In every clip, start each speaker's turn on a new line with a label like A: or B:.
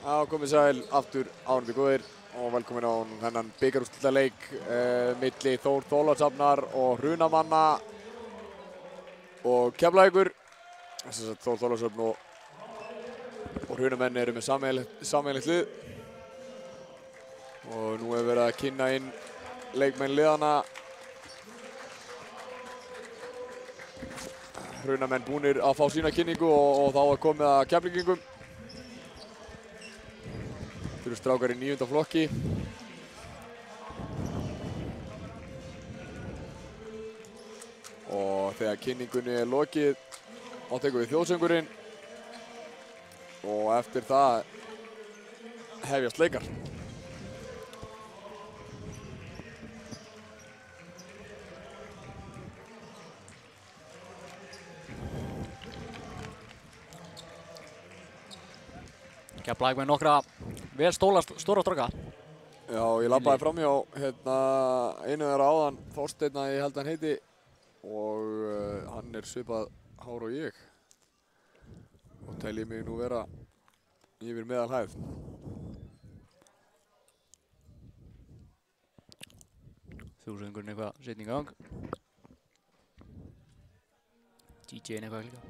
A: Já, komið sæl aftur ánandi góðir og velkomin á þennan bikarúrslitaleik milli Þór Þorlákshafnar og Hrunamanna og Keflavíkur. Þess að Þór Þorlákshafn og Hrunamenn eru með sameiginlegt lið og nú hefur verið að kynna inn leikmenn liðana. Hrunamenn búnir að fá sína kynningu og þá er komið að Keflvíkingum. Þeir eru strákar í 9. flokki. Og þegar kynningunni er lokið, þá tekum við þjóðsöngurinn. Og eftir það hefjast leikar.
B: Keflavík með nokkra vel stóra stráka.
A: Já, ég labbaði fram hjá einu þeirra áðan, Þorsteinn, ég held að hann heiti, og hann er svipað hár og ég og tel ég mig nú vera yfir meðalhæð.
B: Þjóðsöngurinn eitthvað setning í gang. DJ-in eitthvað líka.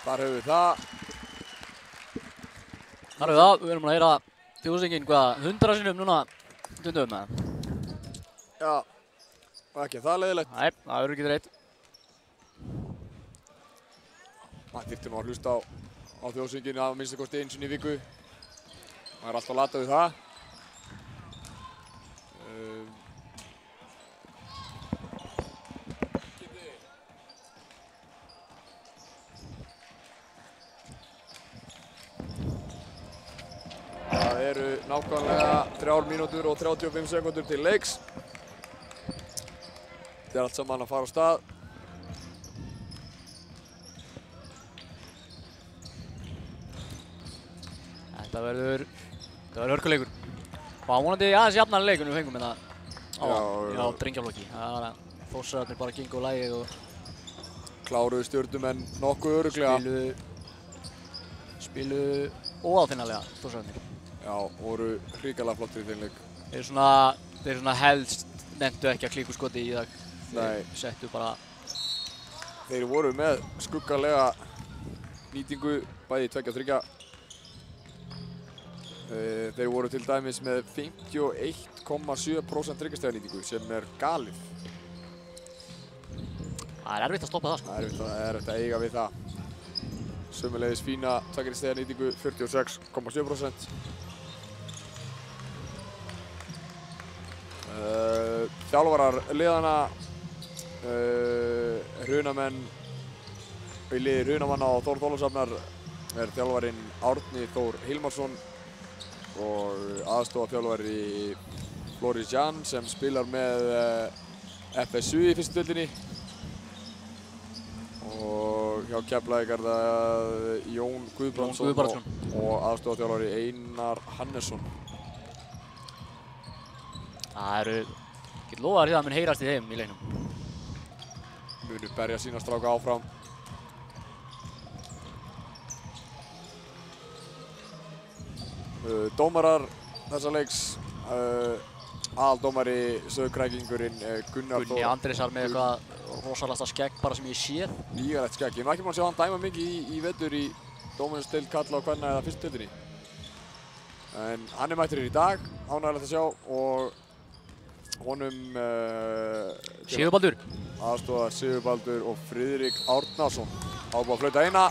A: Þar höfum við það.
B: Þar höfum við það. Við erum að heyra þjóðsönginn hvað 100 sinnum núna stundum með.
A: Já, ekki það leiðilegt.
B: Nei, það verður ekki reitt.
A: Maður þyrfti nú að hlusta á þjóðsönginn að minnsta kosti einu sinni í viku. Maður er alltaf latað við það. Það eru nákvæmlega 3 mínútur og 35 sekúndur til leiks. Þetta er allt saman að fara á stað.
B: Þetta verður hörkuleikur. Og vonandi aðeins jafnari leikur við fengum hérna á drengjaflokki. Það var að Þórsararnir bara gengu á lagið og
A: Kláruðu Stjörnumenn nokkuð örugglega.
B: Spiluðu óaðfinnanlega Þórsararnir.
A: Já, voru hrikalega flottir í þeim leik.
B: Þeir svona helst nefndu ekki að klíku skoti í dag. Þeir settu bara...
A: Þeir voru með skuggalega nýtingu, bæði 2 og 3. Þeir voru til dæmis með 51,7% þriggjastiganýtingu sem er galið.
B: Það er erfitt að stoppa það, sko.
A: Það er erfitt að eiga við það. Sömuleiðis fína tveggjastæðanýtingu 46,7%. Þjálfarar liðana, Hrunamenn, í liði Hrunamanna og Þór Þorlákshafnar er þjálfarinn Árni Þór Hilmarsson og aðstoðarþjálfari Floris Jan sem spilar með FSU í fyrstu deildinni. Og hjá Keflavík er það Jón Guðbrandsson og aðstoðarþjálfari Einar Hannesson.
B: Það eru, ég get lofa því að það mun heyrast í þeim í leiknum.
A: Munu berja sína stráka áfram. Dómarar þessa leiks aðaldómari Söðkrækingurinn Gunnar
B: Gunni Andrésar með eitthvað rosalasta skegg bara sem ég séð.
A: Lígalegt skegg. Ég er ekki búinn að sjá hann dæma mikið í vetur í dómarasdeild karla og kvenna eða fyrstu deildinni. En hann mættur í dag, ánægilegt að sjá og honum
B: Sigurbaldur.
A: Aðstoðar Sigurbaldur og Friðrik Árnason. Ábúið að flauta eina.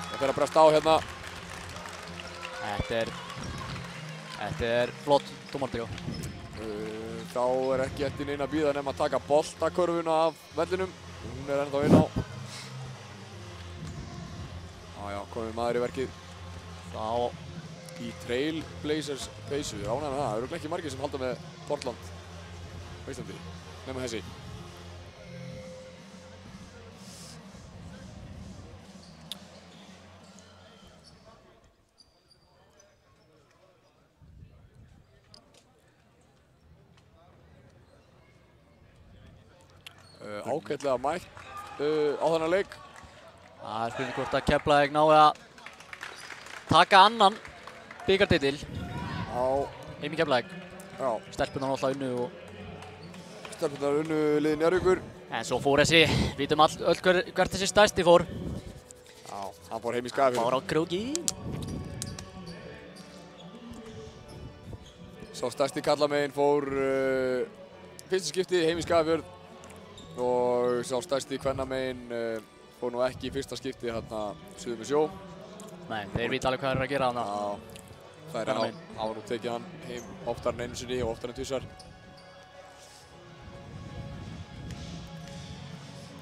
A: Það fer að bresta á hérna.
B: Þetta er flott dómartryggá.
A: Þá er ekki eftir neina að bíða nema að taka boltakörfuna af vellinum. Hún er ennþá inn á. Já, komið maður í verkið.
B: Þá
A: Í Trailblazers peysu. Ánægður með það. Það eru ekki margir sem halda með Portland á Íslandi. Nema þessi. Ágætlega mætt á þennan leik.
B: það er spurning hvort að Keflavík nái að taka annan bikartitil heim í Keflavík.
A: Já,
B: Stelpurnar náttúrulega unnu og
A: stelpurnar unnu liðið Njarðvíkur.
B: en svo fór þessi, vitum öll hvert þessi stærsti fór.
A: Já, hann fór heim í Skagafjörð.
B: Fór á Króki.
A: Sá stærsti kallamegin fór fyrsta skipti heim í Skagafjörð og sá stærsti kvennamegin fór nú ekki í fyrsta skipti hérna suður með sjó.
B: Nei, þeir vita alveg hvað þeir eru að gera þarna.
A: Já, það er nú tekið hann heim oftar en einu sinni og oftar en tvisvar.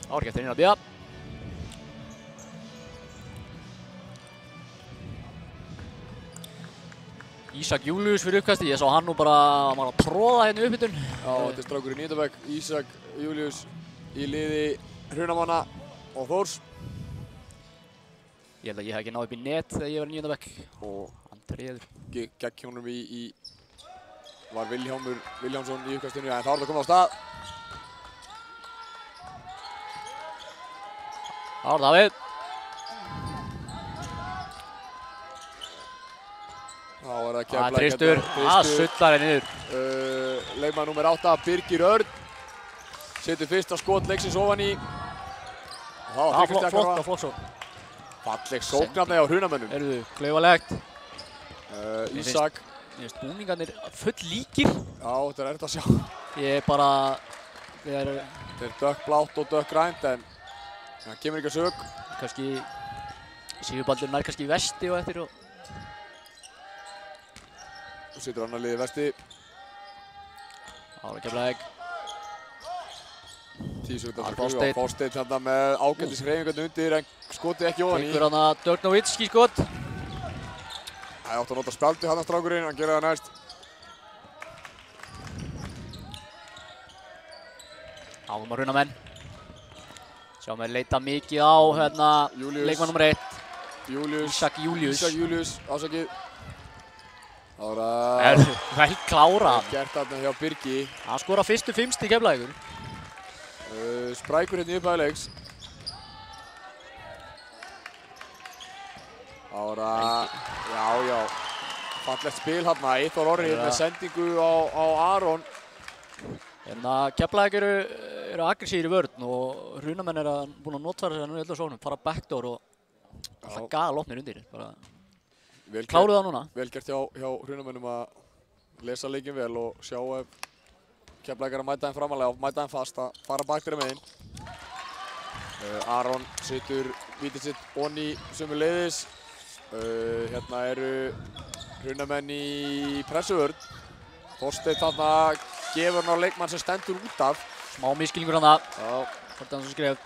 B: Það var ekki eftir inn að bíða. Ísak Július fyrir uppkasti, ég sá hann nú bara, hann var að tróða hérna í upphittun.
A: Já, þetta er strákur í 9. bekk, Ísak Július í liði Hrunamanna og Þórs.
B: Ég held að ég hef ekki náð upp í net þegar ég var í 9. bekk.
A: Og
B: hann treður.
A: gegn honum var Vilhjálmur Vilhjálmsson í uppkastinu, en þá er það komið á stað.
B: Það var það við.
A: Þá er það
B: Það er
A: Keflavík.
B: Tristur, sullar henni niður.
A: Leikmaður númer 8, Birgir Örn. Setur fyrsta skot leiksins ofan í. Það var
B: Flott svo.
A: falleg sóknarni á Hrunamönnum.
B: Eruðu, klaufalegt.
A: Ísak.
B: Mér finnst búningarnir full líkir.
A: Já, þetta er erfitt að sjá.
B: Ég er bara,
A: Þetta er dökkblátt og dökkgrænt, en það kemur ekki að sök.
B: kannski, Sigurbaldur nær kannski í vesti og eftir og
A: Þú situr annar liði vesti.
B: það var Keflavík.
A: 10 sekúndar
B: Það er
A: eftir og Þorsteinn þarna með ágætis hreyfingarnu undir, en skotið ekki ofan í.
B: Tekur hann að Dirk Nowitzki skot.
A: Það átti að nota spjaldi hann að strákurinn, hann gerir það næst.
B: Áfram að Hrunamenn. Sjáum við leita mikið á hérna leikmann nr. 1. Ísak Július.
A: Ásakið. Það
B: Er vel klárað.
A: gert þarna hjá Birgi.
B: Hann skora fyrstu 5 stig Keflavíkur.
A: Sprækur hérna í upphæði leiks. Já. Fallegt spil hérna. Eyþór Orri með sendingu á Aron.
B: Hérna Keflavík eru aggressífir í vörn og Hrunamenn búin að notfæra sig nú í öllu sóknum. Fara backdoor og alltaf gal opnir undir. Bara kláruð það núna.
A: Vel gert hjá Hrunamönnum að lesa leikinn vel og sjá ef Keflavík að mæta þeim framalega og mæta þeim fast að fara baktir megin. Aron setur vítið sitt onni sömuleiðis. Hérna eru Hrunamenn í pressuvörn. Þorsteinn þarna gefur hann á leikmann sem stendur út af.
B: Smá miskilningur hann það.
A: Já.
B: Hvort hann svo skref.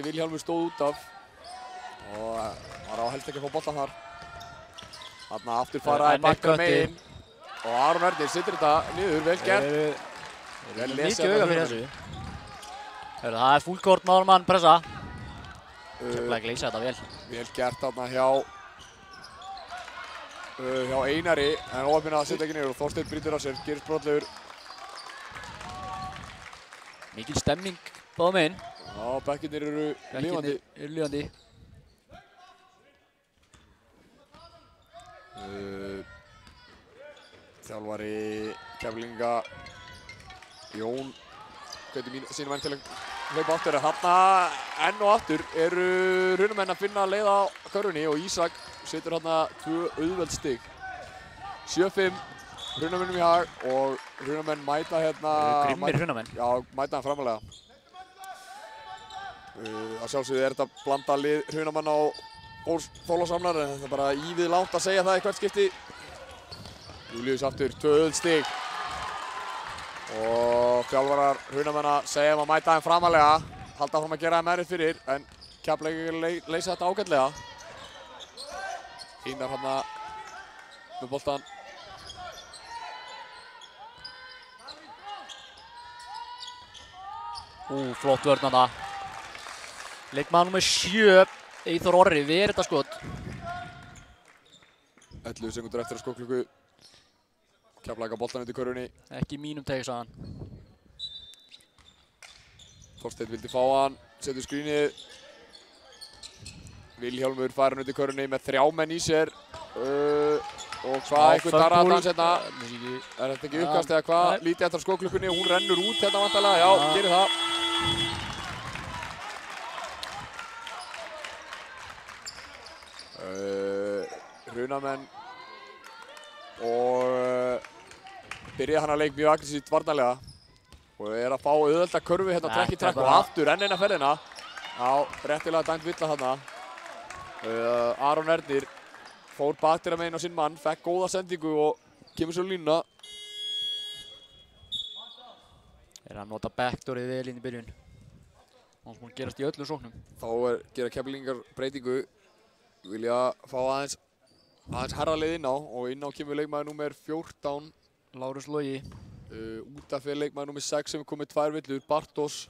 A: Vilhjálmur stóð út af og var á helst ekki að fá boltan þar. Þarna aftur faraði baktir megin og Aron Ernir setur þetta niður, vel gert.
B: Vel mikið auga fyrir þessu. Það er full court Normann pressa. Keflavík leysa þetta vel.
A: Vel gert þarna hjá Einari, en óöfinn að setja ekki niður og Þorsteinn brýtur á sér, gerist brotlegur.
B: Mikil stemming báðum megin.
A: Já, bekkirnir eru lifandi. Þjálfari Keflvíkinga Jón hvetur sína menn til að hlaupa aftur. Þarna enn og aftur eru Runamenn að finna leið á körfunni og Ísak setur þarna 2 auðveld stig. 7-5 Runamennum í hag og Runamenn mæta hérna...
B: Grimmir Runamenn.
A: Já, mæta hann framalega. Að sjálfsögðu þetta blanda lið Runamanna og Þorlákshafnar en þetta er bara ívið langt að segja það í hvert skipti. Júlíus aftur 2 auðveld stig. Og þjálfarar Runamenna segja að mæta þeim framalega, halda áfram að gera þeim erfitt fyrir, en Keflavík leysa þetta ágætlega. Einar hérna með boltan.
B: Flott vörn þarna. Leikmaður númer 7, Eyþór Orri, við þetta skot.
A: 11 sekúndur eftir að skotklukku. Keflavík á boltan undir körfunni.
B: Ekki í mínum teg, sagði hann.
A: Þorsteinn vildi fá hann, setur skrínið. Vilhjálmur fær hann undir körfunni með 3 menn í sér. Og hvað einhvern darraðans hérna. Er þetta ekki uppkast eða hvað? Lítið eftir skotklukkunni og hún rennur út hérna vantarlega. Já, gerir það. Runamenn og byrjaði hann að leik mjög aggressíft varnarlega og er að fá auðvelda körfu hérna trekk í trekk og aftur enn eina ferðina. Já, réttilega dæmt villa þarna. Aron Ernir fór bakdýra meginn á sinn mann, fekk góða sendingu og kemur svo línuna.
B: Er að nota backdoorið vel inn í byrjun. Það sem hún gerast í öllum sóknum.
A: Þá gera Keflvíkingar breytingu. Vilja fá aðeins herra leið inn á og inn á kemur leikmaður númer 14.
B: Lárus Logi.
A: Út af fyrir leikmaður númer 6 sem komið 2 villur, Bartos.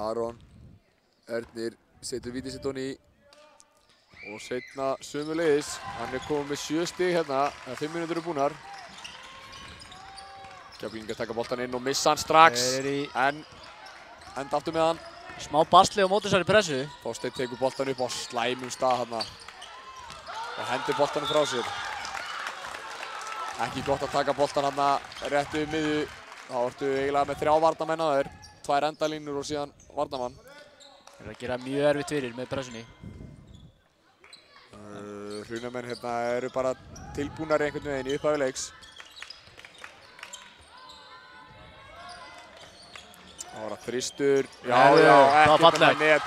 A: Aron Ernir setur vítisendón í og seinna sömuleiðis. Hann komið með 7 stig hérna, 5 mínútur eru búnar. Keflvíkingar taka boltan inn og missa hann strax, en enda aftur með hann.
B: Smá basli á móti þessari pressu.
A: Þorsteinn tekur boltan upp á slæmum stað þarna og hendur boltanum frá sér. Ekki gott að taka boltan þarna rétt yfir miðju. Þá ertu eiginlega með 3 varnarmenn á þér, 2 endalínur og síðan varnarmann.
B: Það er að gera mjög erfitt fyrir með pressunni.
A: Runamenn hérna eru bara tilbúnari einhvern veginn í upphafi leiks. Það var að þristur. Já, ekkert með net.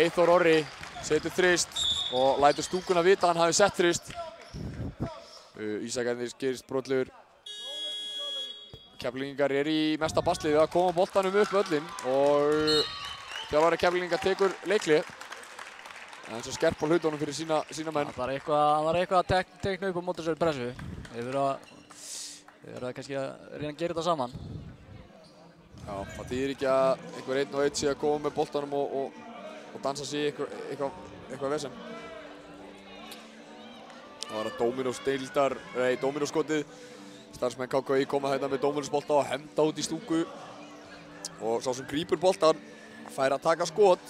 A: Eyþór Orri setur þrist og lætur stúkuna vita að hann hafi sett þrist. Ísak Ernir gerist brotlegur. Keflvíkingar er í mesta basli við að koma boltanum upp öllin og þjálfari Keflvíkingar tekur leikli. En svo skerp á hlutunum fyrir sína menn.
B: Það var eitthvað að tekna upp á móti þessari pressu. Við verðum kannski að reyna að gera þetta saman.
A: Já, það þýðir ekki að einhver einn og einn sé að koma með boltanum og dansa sig eitthvað vesen. Það var að Dóminóskotið. Starfsmenn KKÍ koma hérna með Dóminósbolta og henda út í stúku. Og sá sem grípur boltan fær að taka skot.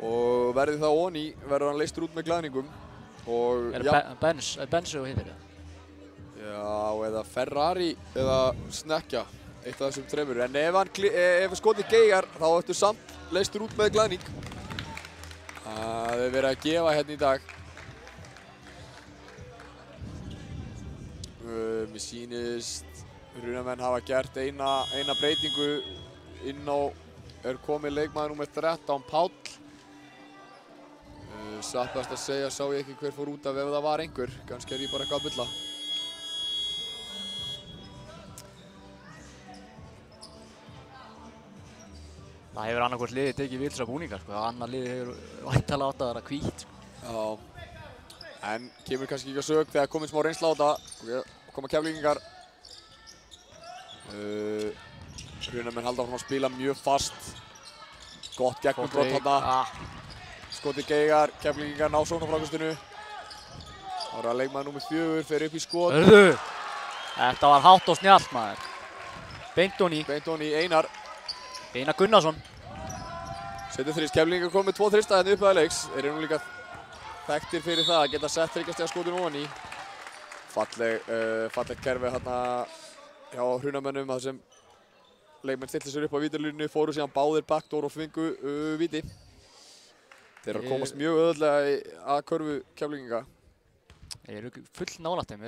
A: Og verði það onni, verður hann leystur út með glaðningum.
B: Bensu hittir það?
A: Já, eða Ferrari eða Snekkja. Eitt af þessum 3. En ef skotið geigar þá ertu samt leystur út með glaðning. Það er verið að gefa hérna í dag. Mér sýnist Runamenn hafa gert eina breytingu inn á komið leikmaður númer 13, Páll. Satt best að segja sá ég ekki hver fór út af ef það var einhver. Kannski er ég bara eitthvað að bulla.
B: Það hefur annarkvort liðið tekið villsa búningar, sko. Annar liðið hefur væntanlega átt að vera hvítt, sko.
A: Já, en kemur kannski ekki að sök þegar komið smá reynsla á þetta. Koma Keflvíkingar. Runamenn halda áfram að spila mjög fast. Gott gegnumbrot þarna. Skotið geigar, Keflvíkingar ná sóknarfrákastinu. Það var að leikmaður númer 4 fer upp í skot.
B: Þetta var hátt og snjallt, maður. Beint onni.
A: Einar.
B: Einar Gunnarsson.
A: Setjum þrýst, Keflvíkingar komið 2 þrista hérna upp að leiks. Þeir eru nú líka þekktir fyrir það að geta sett 3 stiga skotin ofan í. Falleg kerfi hérna hjá Hrunamönnum þar sem leikmenn stilli sér upp á vítalínu, fóru síðan báðir backdoor og fengu víti. Þeir eru að komast mjög auðveldlega að körfu Keflvíkinga.
B: Þeir eru full nálægt þeim.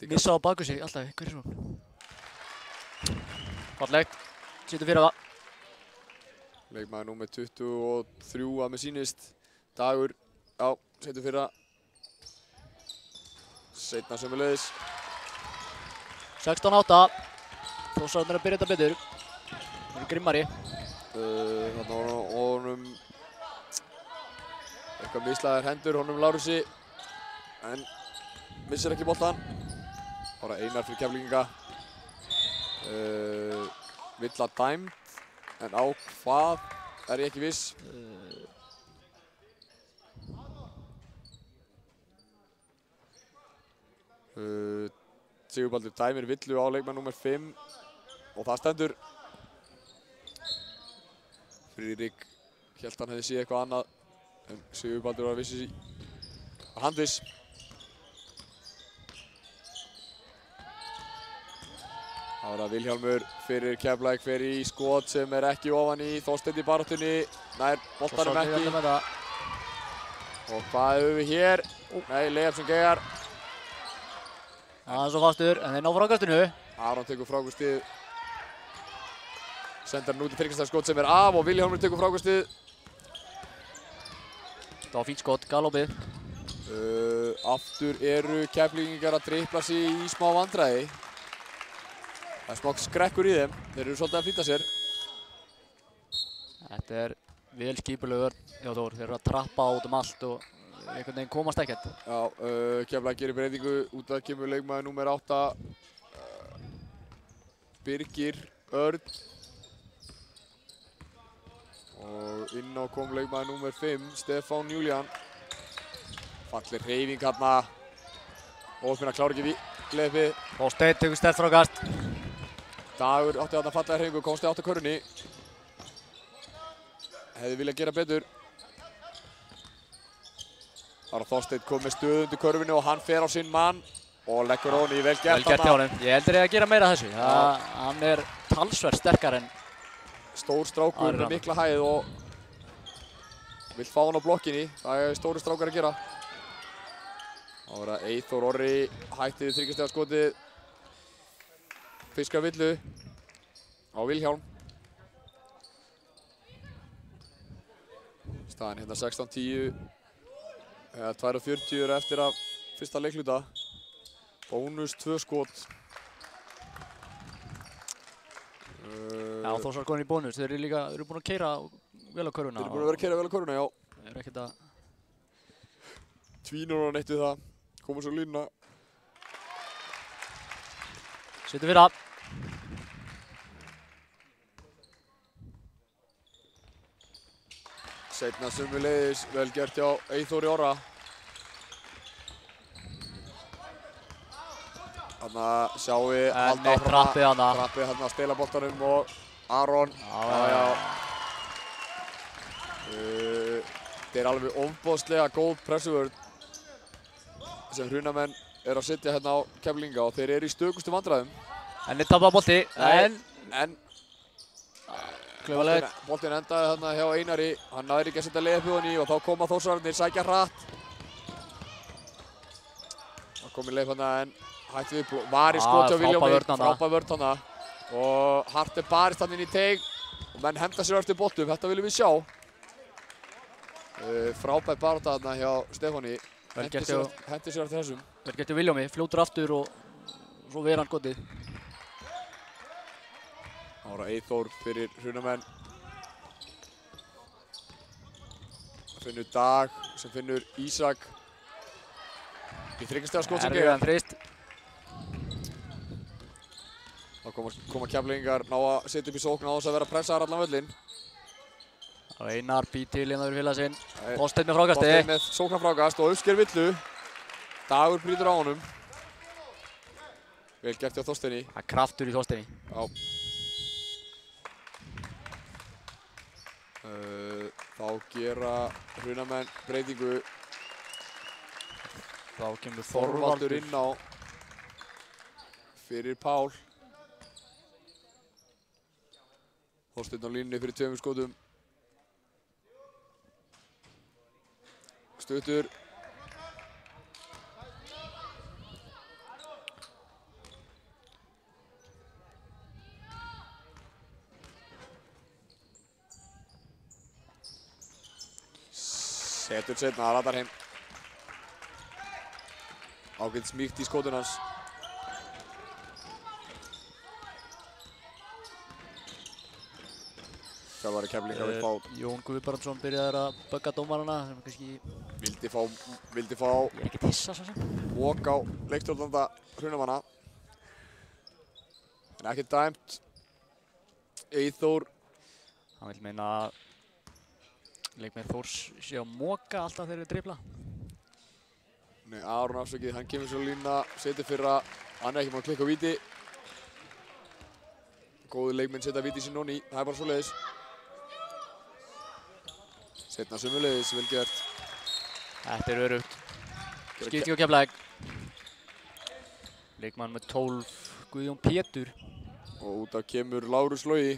B: Þeir
A: missa
B: á baku sig alltaf, hverju svo. Fallegt, setjum fyrir það.
A: Leikmaður númer 23 að með sýnist. Dagur, já, setjum fyrir það. Seinna sömuleiðis.
B: 16-8. Þórsararnir að byrja þetta betur. Þeir eru grimmari.
A: Þarna honum eitthvað mislaðar hendur honum Lárusi en missir ekki boltan. Bara Einar fyrir Keflvíkinga. Villa dæmd en á hvað er ég ekki viss. Sigurbaldur dæmir Villu á leikmann númer 5 og það stendur. Friðrik hélt hann hefði séð eitthvað annað en Sigurbaldur var vissi handviss. Það var að Vilhjálmur fyrir Keflavík fer í skot sem er ekki ofan í Þorsteinn í baráttunni. Nær boltanum ekki. Og hvað hefur við hér? Nei, Leif sem geigar.
B: Það er svo fastur, en þeir ná frákastinu.
A: Aron tekur frákastið. Sendar hann út í 3 stiga skot sem er af og Vilhjálmur tekur frákastið.
B: Það var fínt skot, galopið.
A: Aftur eru Keflvíkingar að dripla sig í smá vandræði. Það er smá skrekkur í þeim. Þeir eru svolítið að flýta sér.
B: Þetta er vel skipulegur hjá Þór. Þeir eru að trappa út allt og einhvern veginn komast ekkert.
A: Já, Keflavík gerir breytingu. Út að kemur leikmaður númer 8. Birgir Örn. Og inn á kom leikmaður númer 5, Stefán Júlían. Falleg hreyfing hérna. Óðminn klára ekki leipið.
B: Þorsteinn tekur sterkt frákast.
A: Dagur átti þarna fallega hreyfingu, komst átt á körfunni. Hefði viljað gera betur. Þar Þorsteinn kom með stöðu undir körfunni og hann fer á sinn mann og leggur honi vel gert.
B: Vel gert hjá honum. Ég heldur ég að gera meira af þessu. Hann er talsvert sterkar en
A: stór strákur með mikla hæð og vill fá hann á blokkinni. Það er stóri strákar að gera. Það var að Eyþór Orri hætti við 3 stiga skotið. Fiskar Villu á Vilhjálm. Staðan hérna 16-10. 2:40 eftir af fyrsta leikluta. Bónus 2 skot.
B: Já, Þórsar komin í bónus. Þeir eru búin að keyra vel á körfuna.
A: Þeir eru búin að vera að keyra vel á körfuna, já.
B: Þeir eru ekkert að
A: tvínur á neitt við það. Komur svo línuna.
B: Setjum fyrir það.
A: Seinna sömuleiðis, vel gert hjá Eyþóri Orra. Þarna sjáum við halda áfram
B: trappið hana.
A: Trappið hérna að stela boltanum og Aron. Já. Þetta er alveg ofboðslega góð pressuvörn sem Hrunamenn eru að setja hérna á Keflvíkinga og þeir eru í stökustu vandræðum.
B: En þeir tappa bolti.
A: En
B: klaufalegir.
A: Boltinn endaði hérna hjá Einari. Hann náði ekki að setja leifið honni og þá koma Þórsararnir, sækja hratt. Það komið leif hérna en hætti við var í skot hjá Vilhjálmi. Frábær vörn hana. Og hart er barist hann inn í teig og menn henda sér eftir boltum. Þetta viljum við sjá. Frábær barátta þarna hjá Stefáni. Hendi sér eftir þessum.
B: Vel gert hjá Vilhjálmi, fljótur aftur og svo ver hann skotið.
A: Ára Eyþór fyrir Hrunamenn. Finnur Dag sem finnur Ísak. Í 3 stiga skot sem
B: Erfiðan þrist.
A: Þá koma Keflvíkingar ná að setja upp í sókn á þess að vera pressaðar allan völlinn.
B: Og Einar býr til hérna fyrir félaga sinn. Þorsteinn með frákasti.
A: Þorsteinn með sóknarfrákast og uppsker Villu. Dagur brýtur á honum. Vel gert hjá Þorsteini.
B: Það er kraftur í Þorsteini.
A: Já. Þá gera Hrunamenn breytingu.
B: Þá kemur
A: Þorvaldur inn á fyrir Pál. Þorsteinn á línunni fyrir 2 skotum. Stuttur. Setur seinna, ratar heim. Ágætt smíkt í skotun hans. Þjálfari Keflvíkinga vill fá.
B: Jón Guðbrandsson byrjaði að bögga dómarana sem kannski
A: Vildi fá
B: ég er ekkert hissa svo sem.
A: walk á leikstjórnanda Hrunamanna. En ekki dæmt. Eyþór.
B: Hann vil meina að leikmenn Þórs sé að moka alltaf þegar við dribla.
A: Nei, Aron afsakið, hann kemur svo línuna, setur fyrra, hann er ekki búinn að klikka á víti. Góði leikmenn setja víti sín nonni, það er bara svoleiðis. Setna sömuleiðis, vel gert.
B: Þetta er örugt. Skipting á Keflavík. Leikmann með 12, Guðjón Pétur.
A: Og út af kemur Lárus Logi.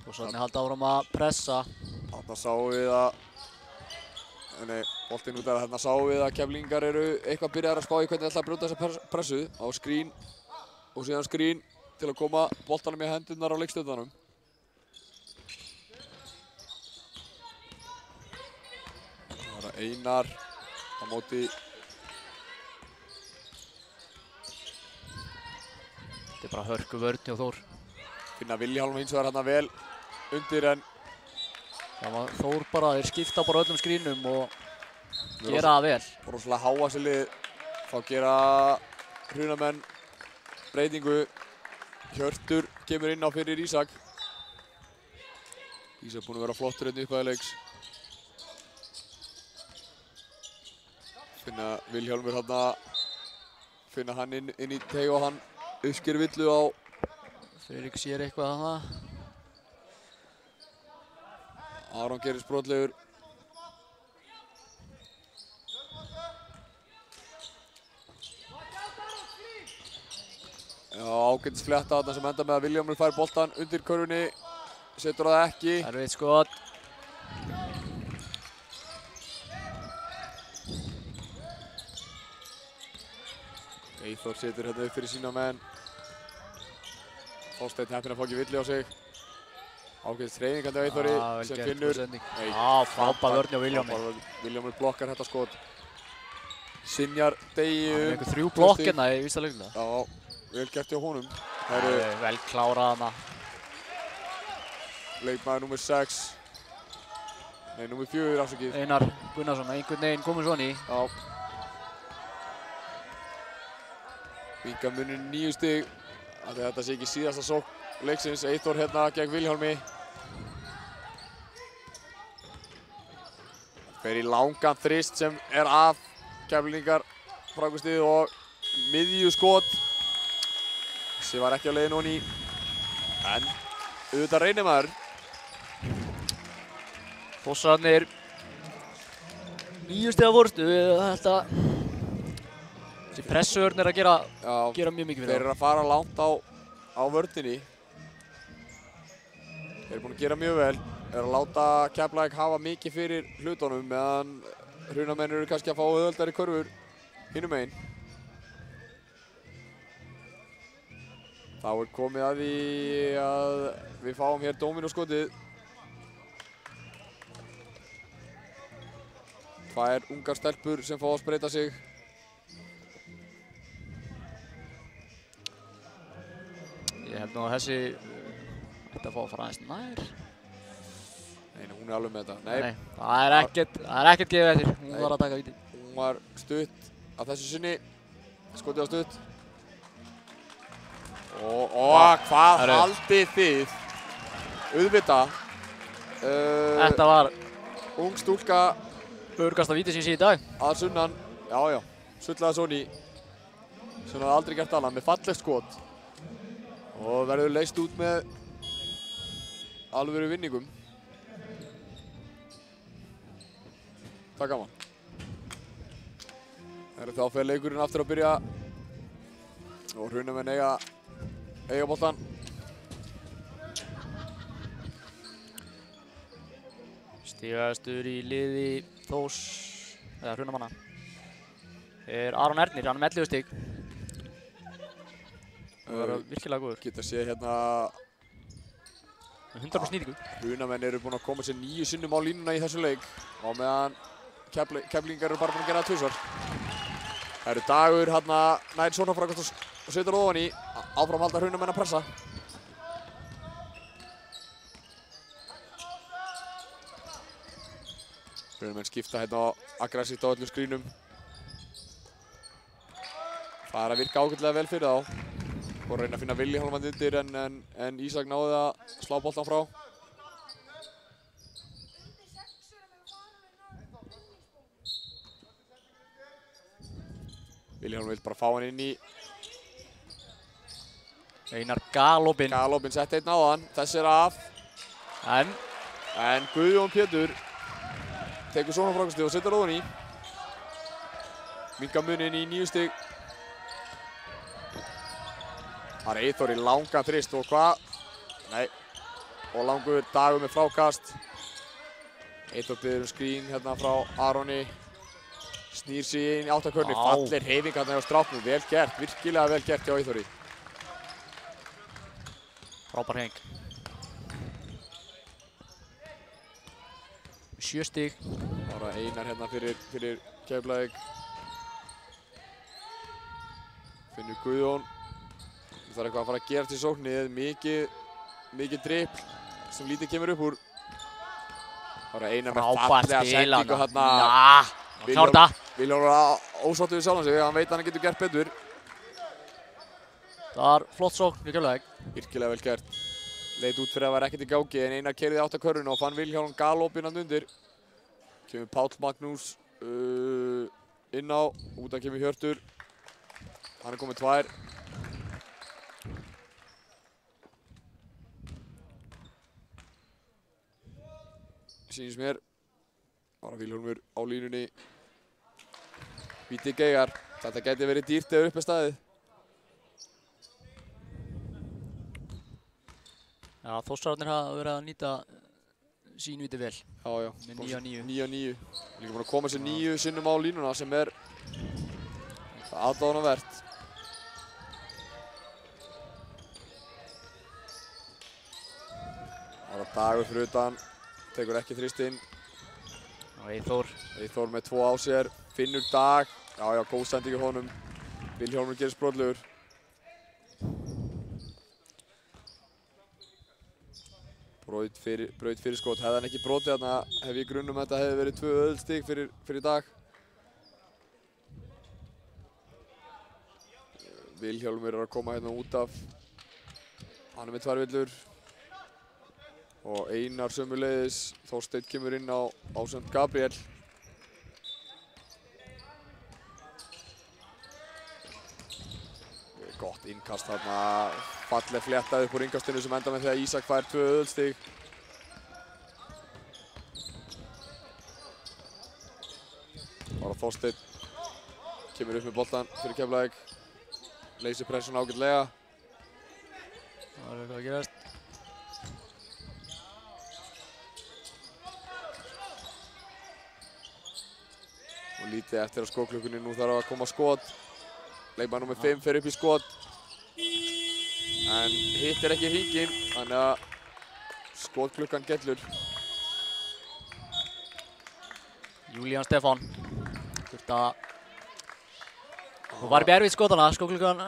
B: Og svo hann halda áfram að pressa.
A: Þarna sáum við að, nei, boltinn út af þarna sáum við að Keflvíkingar eru eitthvað byrjaðar að spá í hvernig þeir ætla að brjóta þessa pressu. Á skrín og síðan skrín til að koma boltanum í hendurnar á leikstjórnanum. Það var Einar á móti.
B: Þetta er bara hörku vörn hjá Þór.
A: Finna Vilhjálm hins vegar hérna vel undir en
B: Þór bara, þeir skipta bara öllum skrínum og gera það vel.
A: Rosalega háa sér lið. Þá gera Hrunamenn breytingu. Hjörtur kemur inn á fyrir Ísak. Ísak búinn að vera flottur hérna upphæði leiks. Finna Vilhjálmur hérna, finna hann inn í teig og hann uppsker villu á.
B: Friðrik sér eitthvað þarna.
A: Aron gerir sprotlegur. Já, ágætis fletta þarna sem enda með að Vilhjálmur fær boltan undir körfunni. Setur það ekki.
B: Erfitt skot.
A: Eyþór setur hérna upp fyrir sína menn. Þorsteinn heppinn að fá ekki villi á sig. Ágætis hreyfingandi á Eyþóri sem finnur.
B: Frábær vörn hjá Vilhjálmi.
A: Vilhjálmur blokkar þetta skot. Sinjar degi
B: Það er einhver 3 blokk hérna í vísta leiknum.
A: Já, vel gert hjá honum.
B: Vel klárað hana.
A: Leikmaður númer 6. Nei, númer 4 afsakið.
B: Einar Gunnarsson, einhvern veginn komur svona í.
A: Já. Minka munin 9 stig. Þetta sé ekki síðasta sókn leiksins. Eyþór hérna gegn Vilhjálmi. Fer í langan þrist sem er af Keflvíkingar frákastið og miðju skot. Þessi var ekki á leiðinu honni. En auðvitað reynir maður.
B: Fossarnir 9 stiga fórstu. Þessi pressuvörn er að gera mjög mikið fyrir það.
A: Þeir eru að fara langt á vörninni. Þeir eru búin að gera mjög vel. Þeir eru að láta Keflavík hafa mikið fyrir hlutunum meðan Hrunamenn eru kannski að fá auðveldari körfur hinum megin. Þá er komið að því að við fáum hér dómínóskotið. 2 ungar stelpur sem fá að spreyta sig.
B: Ég held nú að þessi ætti að fá að fara aðeins nær.
A: Nei, hún er alveg með þetta. Nei,
B: það er ekkert gefið eftir. Hún var að taka víti.
A: Hún var stutt að þessu sinni. Skotið á stutt. Hvað haldið þið? Auðvitað.
B: Þetta var
A: ung stúlka
B: örgasta víti sem ég sé í dag.
A: að sunnan. Já. Sullaði Sóni. Sem hafði aldrei gert annað með fallegt skot. Og verður leyst út með alvöru vinningum. Það er gaman. Þá fer leikurinn aftur að byrja og Hrunamenn eiga boltan.
B: Stígastur í liði Þórs, eða Hrunamanna, Aron Ernir, hann með 11 stig. Það var virkilega góður.
A: Geta séð hérna
B: 100% nýtingu.
A: Hrunamenn eru búin að koma sér 9 sinnum á línuna í þessum leik og meðan Keflvíkingar eru bara búin að gera það 2 svar. Það eru Dagur hérna nær sóknarfrákast og setur ofan í. Áfram halda Hrunamenn að pressa. Hrunamenn skipta hérna aggressíft á öllum skrínum. Það er að virka ágætlega vel fyrir þá. Og reyna að finna Villi hálfmann undir en Ísak náði að slá boltan frá. Villi hálfmann vil bara fá hann inn í.
B: Einar Galopin.
A: Galopin sett einn á hann. Þessi er af. En Guðjón Pétur tekur sóknarfrákastið og setur ofan í. Minnka muninn í 9 stig. Það er Eyþór í langan þrist og hvað? Nei. Og langur Dagur með frákast. Eyþór biður skrín hérna frá Aroni. Snýr sig inn í áttakörnu. Fallir hreyfing hérna hjá stráknum. Vel gert, virkilega vel gert hjá Eyþóri.
B: Frábær hreyfing. 7 stig.
A: Bara Einar hérna fyrir Keflavík. Finnur Guðjón. Það er eitthvað að fara að gera til sóknið. Mikið dribbl sem lítið kemur upp úr. Það er Einar með fallega sendingu hérna.
B: Klárt það.
A: Vilhjálmur var ósáttur við sjálfan sig. Hann veit að hann getur gert betur.
B: Það var flott sókn við Keflavík.
A: Virkilega vel gert. Leit út fyrir að vera ekkert í gangi en Einar keyrði átt að körfuna og fann Vilhjálm Galopin hann undir. Kemur Páll Magnús inn á. Útan kemur Hjörtur. Hann er komið 2. Sýnist mér. Bara Vilhjálmur á línunni. Víti geigar. Þetta gæti verið dýrt eða upp með staðið.
B: Já, Þórsararnir hafa verið að nýta sín viti vel.
A: Já.
B: Með 9-9.
A: 9-9. Líka búin að koma sér 9 sinnum á línuna sem er aðdáunarvert. Það er Dagur fyrir utan. Tekur ekki þristinn.
B: Og Eyþór
A: með 2 á sér. Finnur Dag. Já, góð sending í honum. Vilhjálmur gerist brotlegur. Braut fyrir skot. Hefði hann ekki brotið þarna hef ég grunn að þetta hefði verið 2 öðulstig fyrir Dag. Vilhjálmur er að koma hérna út af. Hann er með 2 villur. Og Einar sömuleiðis. Þorsteinn kemur inn á ásamt Gabriel. Gott innkast þarna. Falleg fléttað upp úr innkastinu sem enda með því að Ísak fær 2 öðulstig. Bara Þorsteinn kemur upp með boltan fyrir Keflavík. Leysir pressun ágætlega.
B: Það er eitthvað að gerast.
A: Og lítið eftir á skotklukkunni, nú þarf að koma skot. Leikmaður númer 5 fer upp í skot. En hittir ekki hringinn, þannig að skotklukkan gellur.
B: Júlían Stefán. Hún var upp í erfið skotana, skotklukkan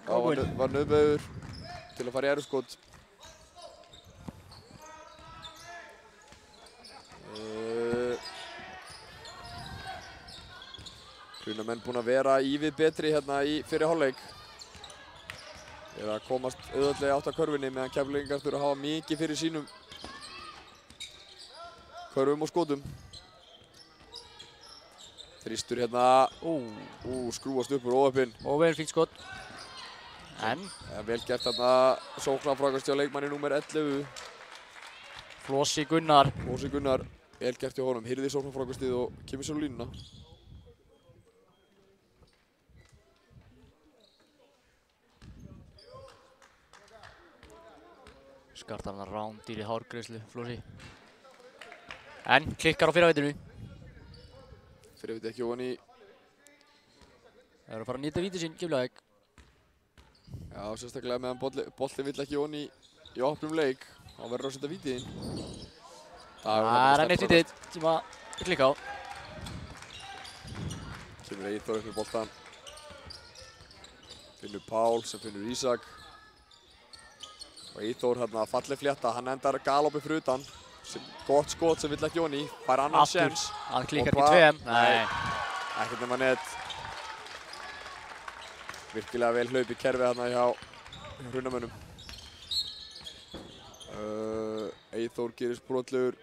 A: var nauðbeygður til að fara í erfskot. Hrunamenn búin að vera ívið betri hérna í fyrri hálfleik. Þeir að komast auðveldlega átt að körfunni meðan Keflvíkingar þurfa að hafa mikið fyrir sínum körfum og skotum. Þristur hérna. Skrúast upp úr óöppin.
B: Óöppin, fínt skot. En?
A: Vel gert hérna sóknarfrákast hjá leikmanni númer 11.
B: Flossi Gunnar.
A: Flossi Gunnar, vel gert hjá honum, hirði sóknarfrákastið og kemur sér á línuna.
B: Skartar hann rándýr í hárgreiðslu, Flossi. En klikkar á fyrraveitinu.
A: Fyrraveiti ekki ofan í.
B: Það eru að fara að nýta víti sín, Keflavík.
A: Já, sérstaklega meðan bolti vill ekki ofan í opnum leik. Þá verður að setja vítið inn.
B: Það er enn eitt vítið sem að klikka á.
A: Kemur Eyþór upp með boltan. Finnur Pál sem finnur Ísak. Og Eyþór hérna falleg flétta, hann endar galoppi fyrir utan. Gott skot sem vill ekki ofan í. Fær annan séns.
B: Hann klikkar ekki 2M. Nei.
A: Ekkert nema net. Virkilega vel hlaup í kerfið hérna hjá Hrunamönnum. Eyþór gerist brotlegur.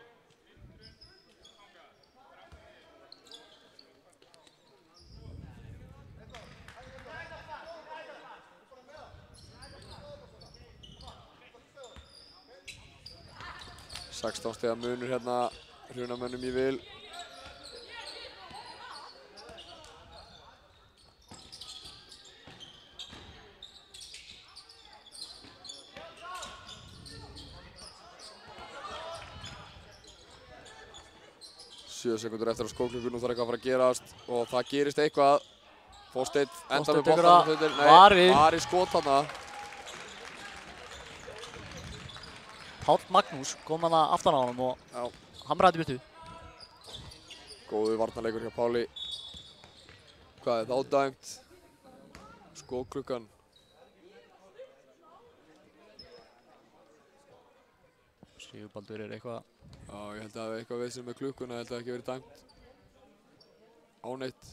A: Sextán stiga munur hérna Hrunamönnum í vil. Sjö sekundur eftir á skóklukku, nú þarf eitthvað að fara að gerast og það gerist eitthvað. Þorsteinn endar með boltann. Ari skot þarna.
B: Páll Magnús kom hana aftan á honum og hamraði byttu.
A: Góður varnarleikur hjá Páli. Hvað er það dæmt? Skóklukkan.
B: Sigurbaldur er eitthvað.
A: Já, ég held að það hefði eitthvað við sem með klukkuna, ég held að það ekki verið dæmt áneitt.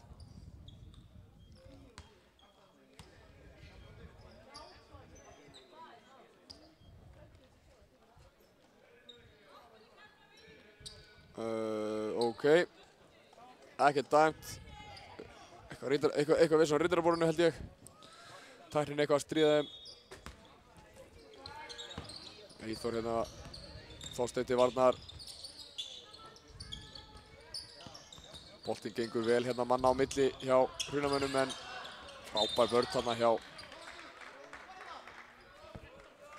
A: Ok, ekkert dæmt. Eitthvað við sem á riddaraborðinu held ég. Tæknin eitthvað að stríða þeim. Eyþór hérna, Þorsteinn til varnar. Boltinn gengur vel hérna manna á milli hjá Hrunamönnum en frábær vörn þarna hjá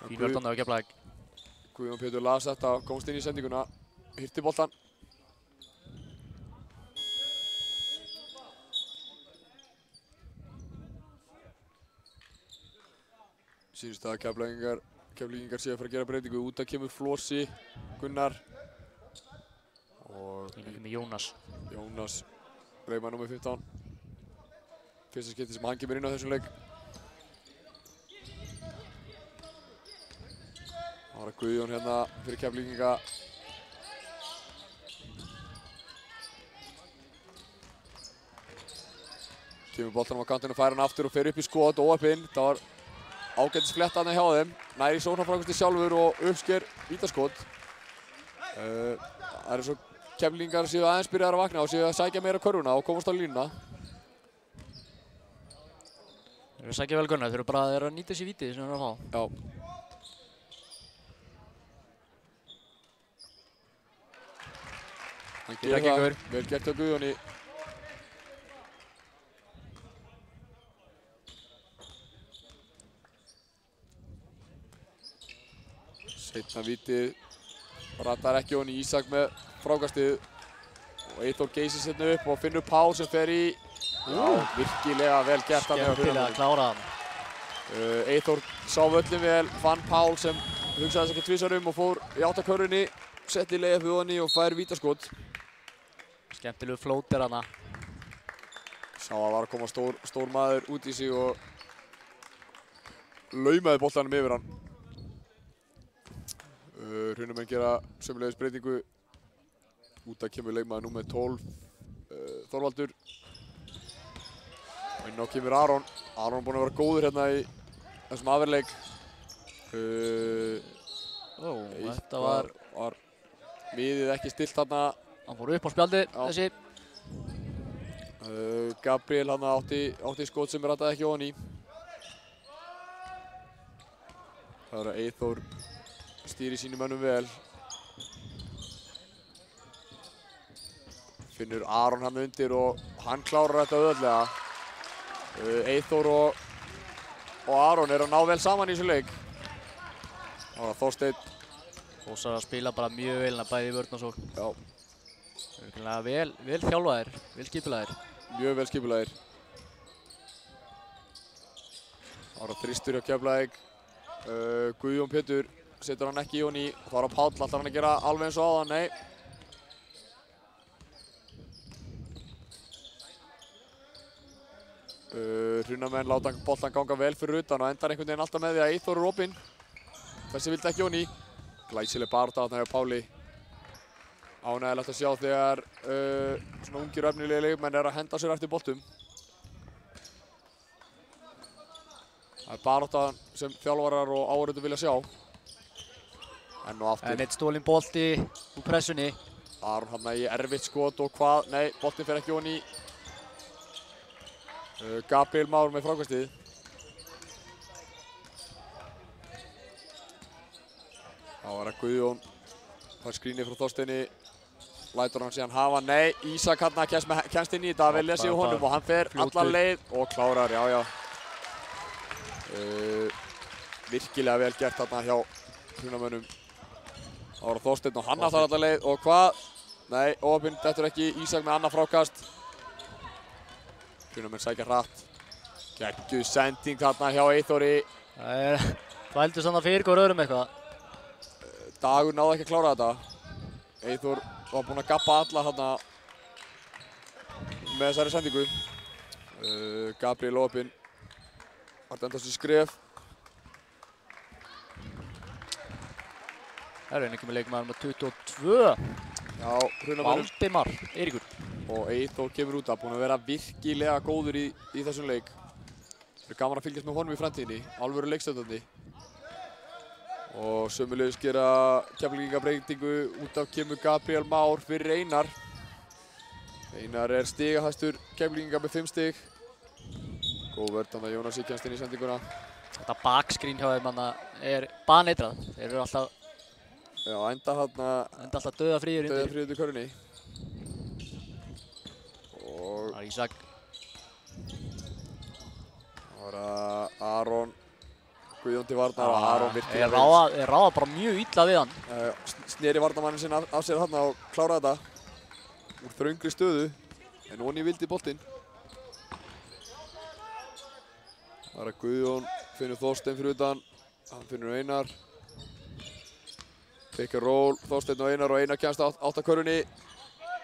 B: Fín vörn þarna á Keflavík.
A: Guðjón Pétur las þetta, komst inn í sendinguna, hirti boltann. Sýnist að Keflvíkingar séu að fara að gera breytingu. Út að kemur Flossi Gunnar. Og
B: inn kemur Jónas.
A: Jónas, leikmaður nr. 15. Fyrsta skipti sem hann kemur inn á þessum leik. Það var Guðjón hérna fyrir Keflvíkinga. Kemur boltanum á kantinu, fær hann aftur og fer upp í skot, óöppinn. Það var ágætis fletta þarna hjá þeim. Nær í sóknarfrákasti sjálfur og uppsker vítaskot. Það er svo Keflvíkingar séu aðeins byrjaðar að vakna og séu að sækja meira körfuna og komast á línuna.
B: Þeir eru að sækja vel Gunnar, þeir eru bara að nýta sér vítið sem þeir eru að fá.
A: Já. Hann gerir það, vel gert á Guðjóni. Seinna vítið, ratar ekki ofan í Ísak með frákastið og Eyþór geysir sérna upp og finnur Pál sem fer í virkilega vel gert hann hjá Hrunamönnum.
B: Skemmtilega klárað hann.
A: Eyþór sá völlin vel, fann Pál sem hugsaði þess ekki tvisvar og fór í átt að körfunni, setti leiðið fyrir ofan í og fær vítaskot.
B: Skemmtilegu flóter hana.
A: Sá að var að koma stór maður út í sig og laumaði boltanum yfir hann. Hrunamenn gera sömulegis breytingu. Út að kemur leikmaður númer 12, Þorvaldur. Og inn á kemur Aron. Aron er búinn að vera góður hérna í þessum aðverleik.
B: Þetta var
A: miðið ekki stillt þarna.
B: Hann fór upp á spjaldi, þessi.
A: Gabriel hann átti skot sem rataði ekki ofan í. Það er að Eyþór stýri sínum mönnum vel. finnur Aron hann undir og hann klárar þetta auðveldlega. Eyþór og Aron eru að ná vel saman í þessu leik. Það var Þorsteinn.
B: Þórsar að spila bara mjög vel bæði í vörn og sókn.
A: Já.
B: Vel þjálfaðir, vel skipulagðir.
A: Mjög vel skipulagðir. Það var þristur hjá Keflavík. Guðjón Pétur setur hann ekki í honni. Það var Páll, ætlar hann að gera alveg eins og áðan, nei. Hrunamenn láta boltan ganga vel fyrir utan og endar einhvern veginn alltaf með því að Eyþór er opinn. Þessi vildi ekki honni. Glæsileg barátta þarna hjá Páli. Ánægilegt að sjá þegar svona ungir og efnilegir leikmenn eru að henda sér eftir boltum. Það er barátta sem þjálfarar og áhorfendur vilja sjá. Enn og aftur.
B: En eitt stólinn bolti úr pressunni.
A: Aron hann í erfitt skot og hvað? Nei, boltinn fer ekki honni. Gabriel Már með frákastið. Þá var það Guðjón. Fær skrínið frá Þorsteini. Lætur hann síðan hafa. Nei, Ísak hann kemst inn í þetta. Vel lesið honum og hann fer alla leið og klárar, já. Virkilega vel gert þarna hjá Hrunamönnum. Það var Þorsteinn og hann allar alla leið og hvað? Nei, óöpinn, dettur ekki. Ísak með annað frákast. Hrunamenn sækja hratt. Geggjuð sending þarna hjá Eyþóri.
B: Það vældu svona fyrir hver öðrum eitthvað.
A: Dagur náði ekki að klára þetta. Eyþór var búinn að gappa alla þarna með þessari sendingu. Gabriel opinn. Var endast í skref.
B: Það er einhver með leikmaður með 22.
A: Já, Hrunamönnum.
B: Valdimar Eiríkur.
A: Og Eyþór kemur út af, búinn að vera virkilega góður í þessum leik. Það er gaman að fylgjast með honum í framtíðinni, alvöru leikstöndandi. Og sömuleiðis gera Keflvíkinga breytingu, út af kemur Gabriel Már fyrir Einar. Einar er stigahæstur Keflvíkinga með 5 stig. Góð vörn þarna Jónas kemst inn í sendinguna.
B: Þetta bakskrín hjá þeim er baneitrað. Þeir eru alltaf
A: enda
B: alltaf dauðafríir undir.
A: Dauðafríir undir körfunni.
B: Það er Ísak.
A: Það var Aron. Guðjón til varnar og Aron virkilega
B: vel. Þeir ráða bara mjög illa við hann.
A: Sneri varnarmannin sinn af sér þarna og kláraði þetta. Úr þröngri stöðu. En onni vildi boltinn. Það er Guðjón, finnur Þorsteinn fyrir utan. Hann finnur Einar. Pick and roll, Þorsteinn og Einar kemst átt að körfunni.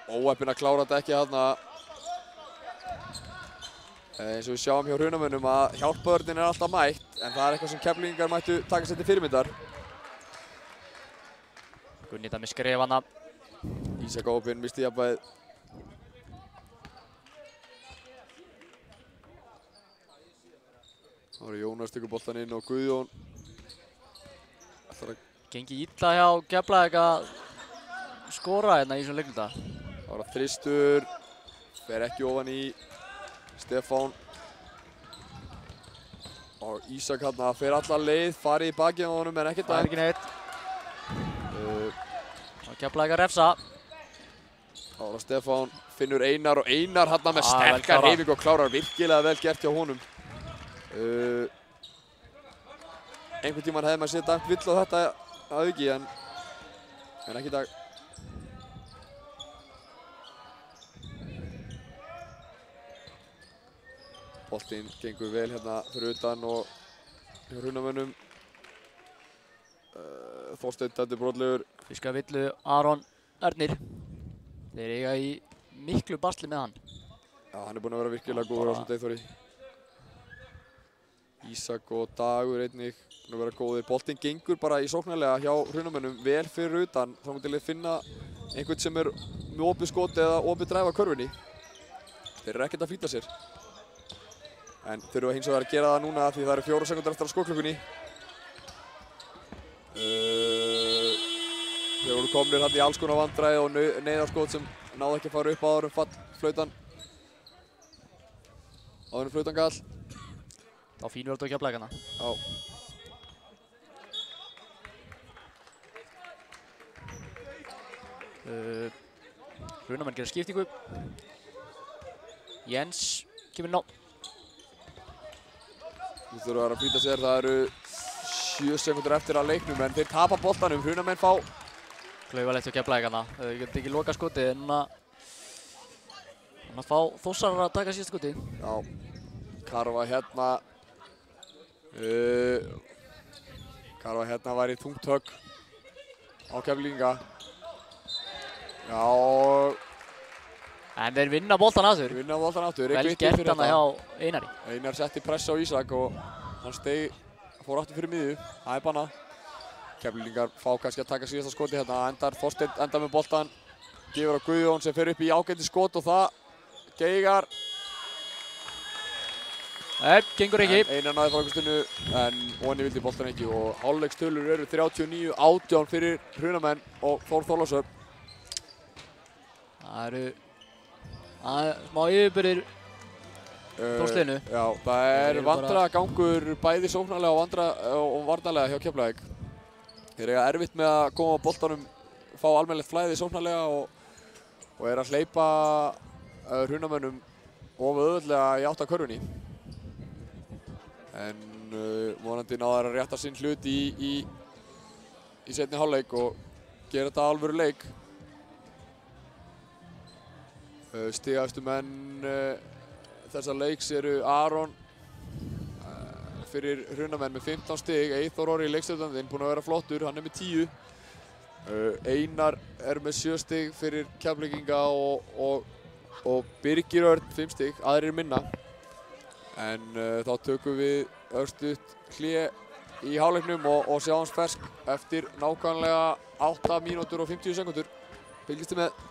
A: Óheppinn að klára þetta ekki þarna. Eins og við sjáum hjá Hrunamönnum að hjálpavörnin er alltaf mætt, en það er eitthvað sem Keflvíkingar mættu taka sér til fyrirmyndar.
B: Gunnita með skrefana.
A: Ísak opinn, misti jafnvægið. Það var Jónas tekur boltan inn og Guðjón.
B: Gengi illa hjá Keflavík að skora hérna í svona leiknum.
A: Það var þristur, fer ekki ofan í Stefán. Og Ísak hérna fer alla leið, farið í bakið á honum en ekkert
B: það er ekki neitt. Það Keflavík að refsa.
A: Það var Stefán, finnur Einar og Einar hérna með sterkar hreyfingu og klárar virkilega vel gert hjá honum. Einhvern tímann hefði maður séð dæmt vill á þetta að auki en ekki í dag. Boltinn gengur vel hérna fyrir utan og hjá Hrunamönnum. Þorsteinn dæmdur brotlegur.
B: Fiska villu Aron Ernir. Þeir eiga í miklu basli með hann.
A: Já, hann er búinn að vera virkilega góður á þessum Eyþóri. Ísak og Dagur einnig búinn að vera góðir. Boltinn gengur bara í sóknarlega hjá Hrunamönnum vel fyrir utan. Þá til að finna einhvern sem er með opið skot eða opið dræf á körfunni. Þeir eru ekkert að flýta sér. En þurfa hins vegar að gera það núna því það eru 4 sekúndur eftir af skotklukkunni. Þeir voru komnir hann í alls konar vandræði og neyðarskot sem náðu ekki að fara upp áður fallflautan. Áður flautan gall.
B: Þá fínur þetta á Keflavíkana.
A: Já.
B: Hrunamenn gerir skiptingu. Jens kemur inn á.
A: Nú þurfa að flýta sér, það eru 7 sekúndur eftir að leiknum en þeir tapa boltanum. Hrunamenn fá
B: Klauvalegt hjá Keflavík þarna. Þau geta ekki lokað skotið en núna fá Þórsarar að taka síðasta skotið.
A: Já, Karfa hérna Karfa hérna var í þungt högg á Keflvíkinga. Já,
B: En þeir vinna boltan aftur.
A: vinna boltan aftur.
B: Vel gert hana hjá Einari.
A: Einar setti press á Ísak og hann fór aftur fyrir miðju. Það er bannað. Keflvíkingar fá kannski að taka síðasta skoti hérna. Þorsteinn endar með boltan. Gefur á Guðjón sem fer upp í ágæti skot og það geigar.
B: Nei, gengur ekki.
A: Einar náði frákastinu en Voni vildi boltan ekki og hálfleikstölur eru 39-18 fyrir Hrunamenn og Þór Þorlákshöfn.
B: Það eru smá yfirbyrðir Þórsliðinu.
A: Já, það er vandræðagangur bæði sóknarlega og varnarlega hjá Keflavík. Þeir eiga erfitt með að koma á boltanum, fá almennilegt flæði sóknarlega og er að hleypa Hrunamönnum of auðveldlega í átt að körfunni. En vonandi náðar að rétta sinn hlut í seinni hálfleik og gera þetta alvöru leik. Stigastu menn þessa leiks eru Aron fyrir Hrunamenn með 15 stig, Eyþór Orri leikstjórnandinn búinn að vera flottur, hann er með 10. Einar er með 7 stig fyrir Keflvíkinga og Birgir Örn 5 stig, aðrir minna. En þá tökum við örstutt hlé í hálfleiknum og sjáumst fersk eftir nákvæmlega 8 mínútur og 50 sekúndur. Fylgist þið með.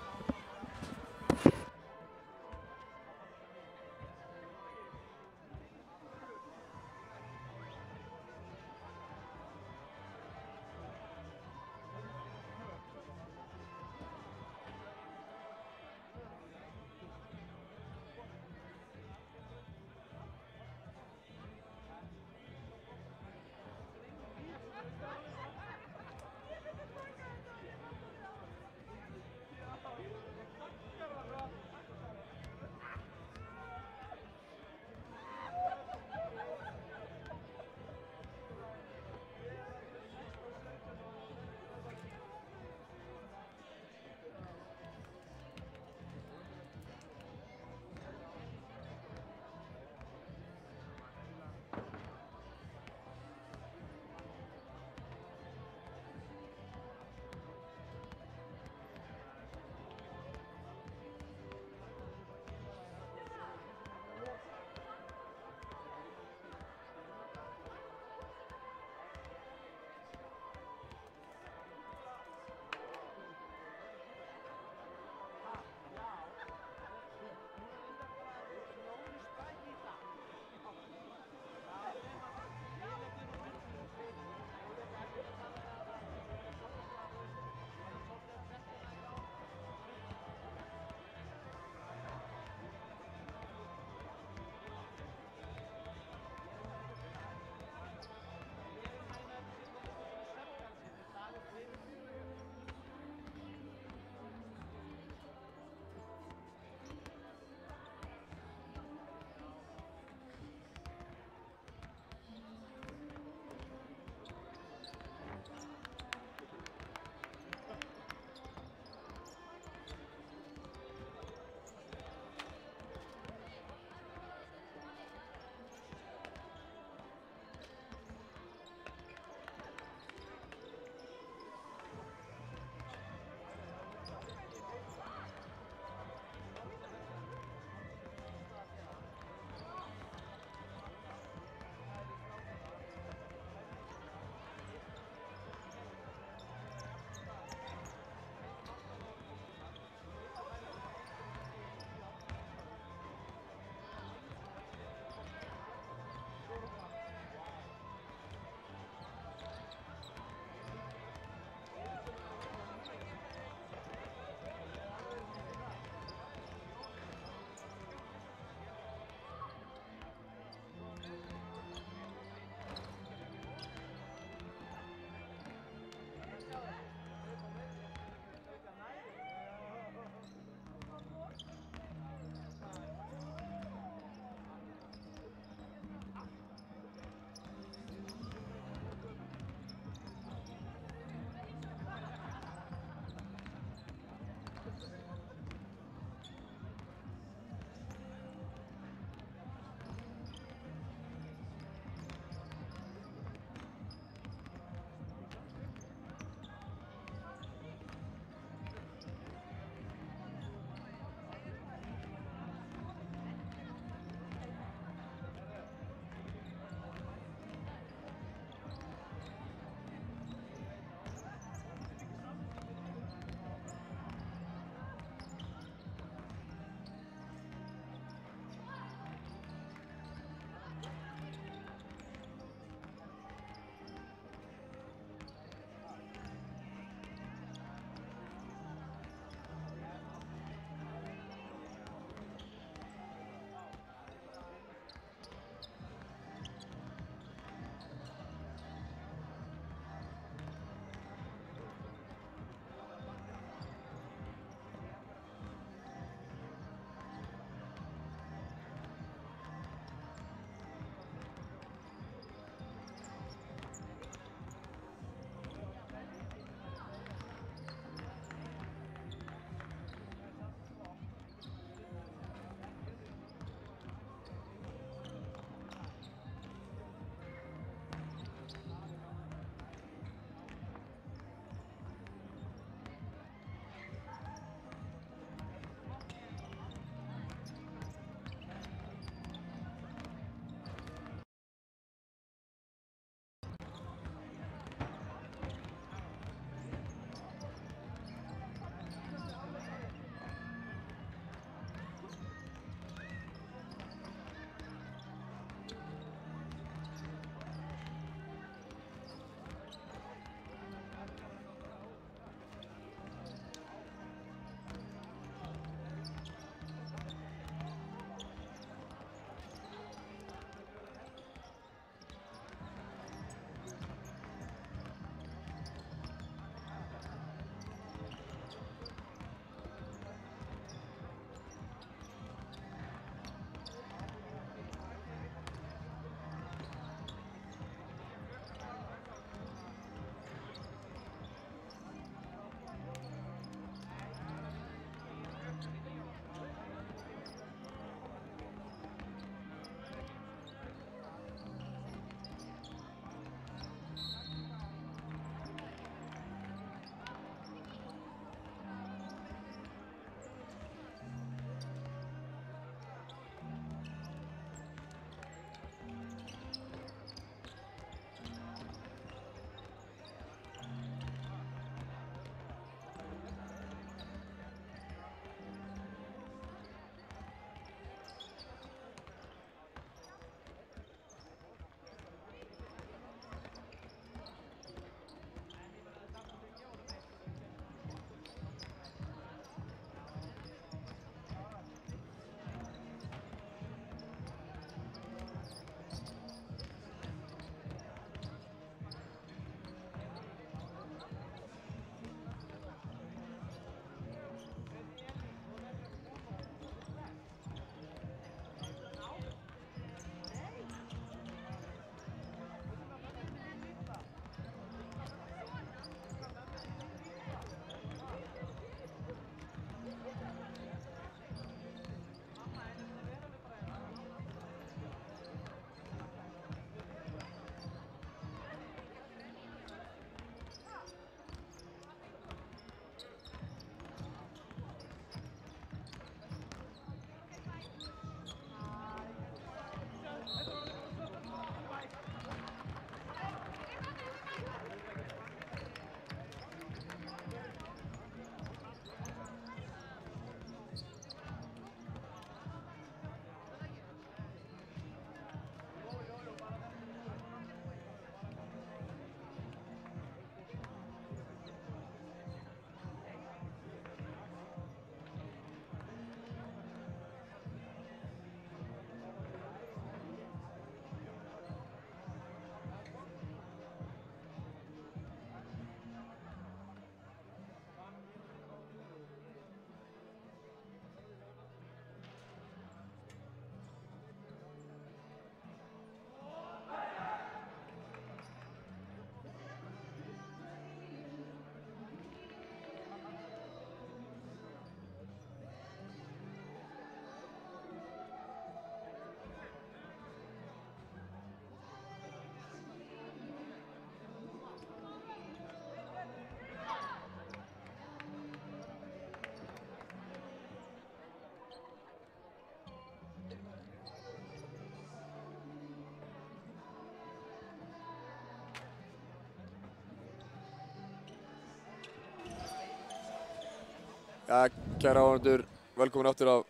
A: Kæra áhorfendur, velkomin aftur af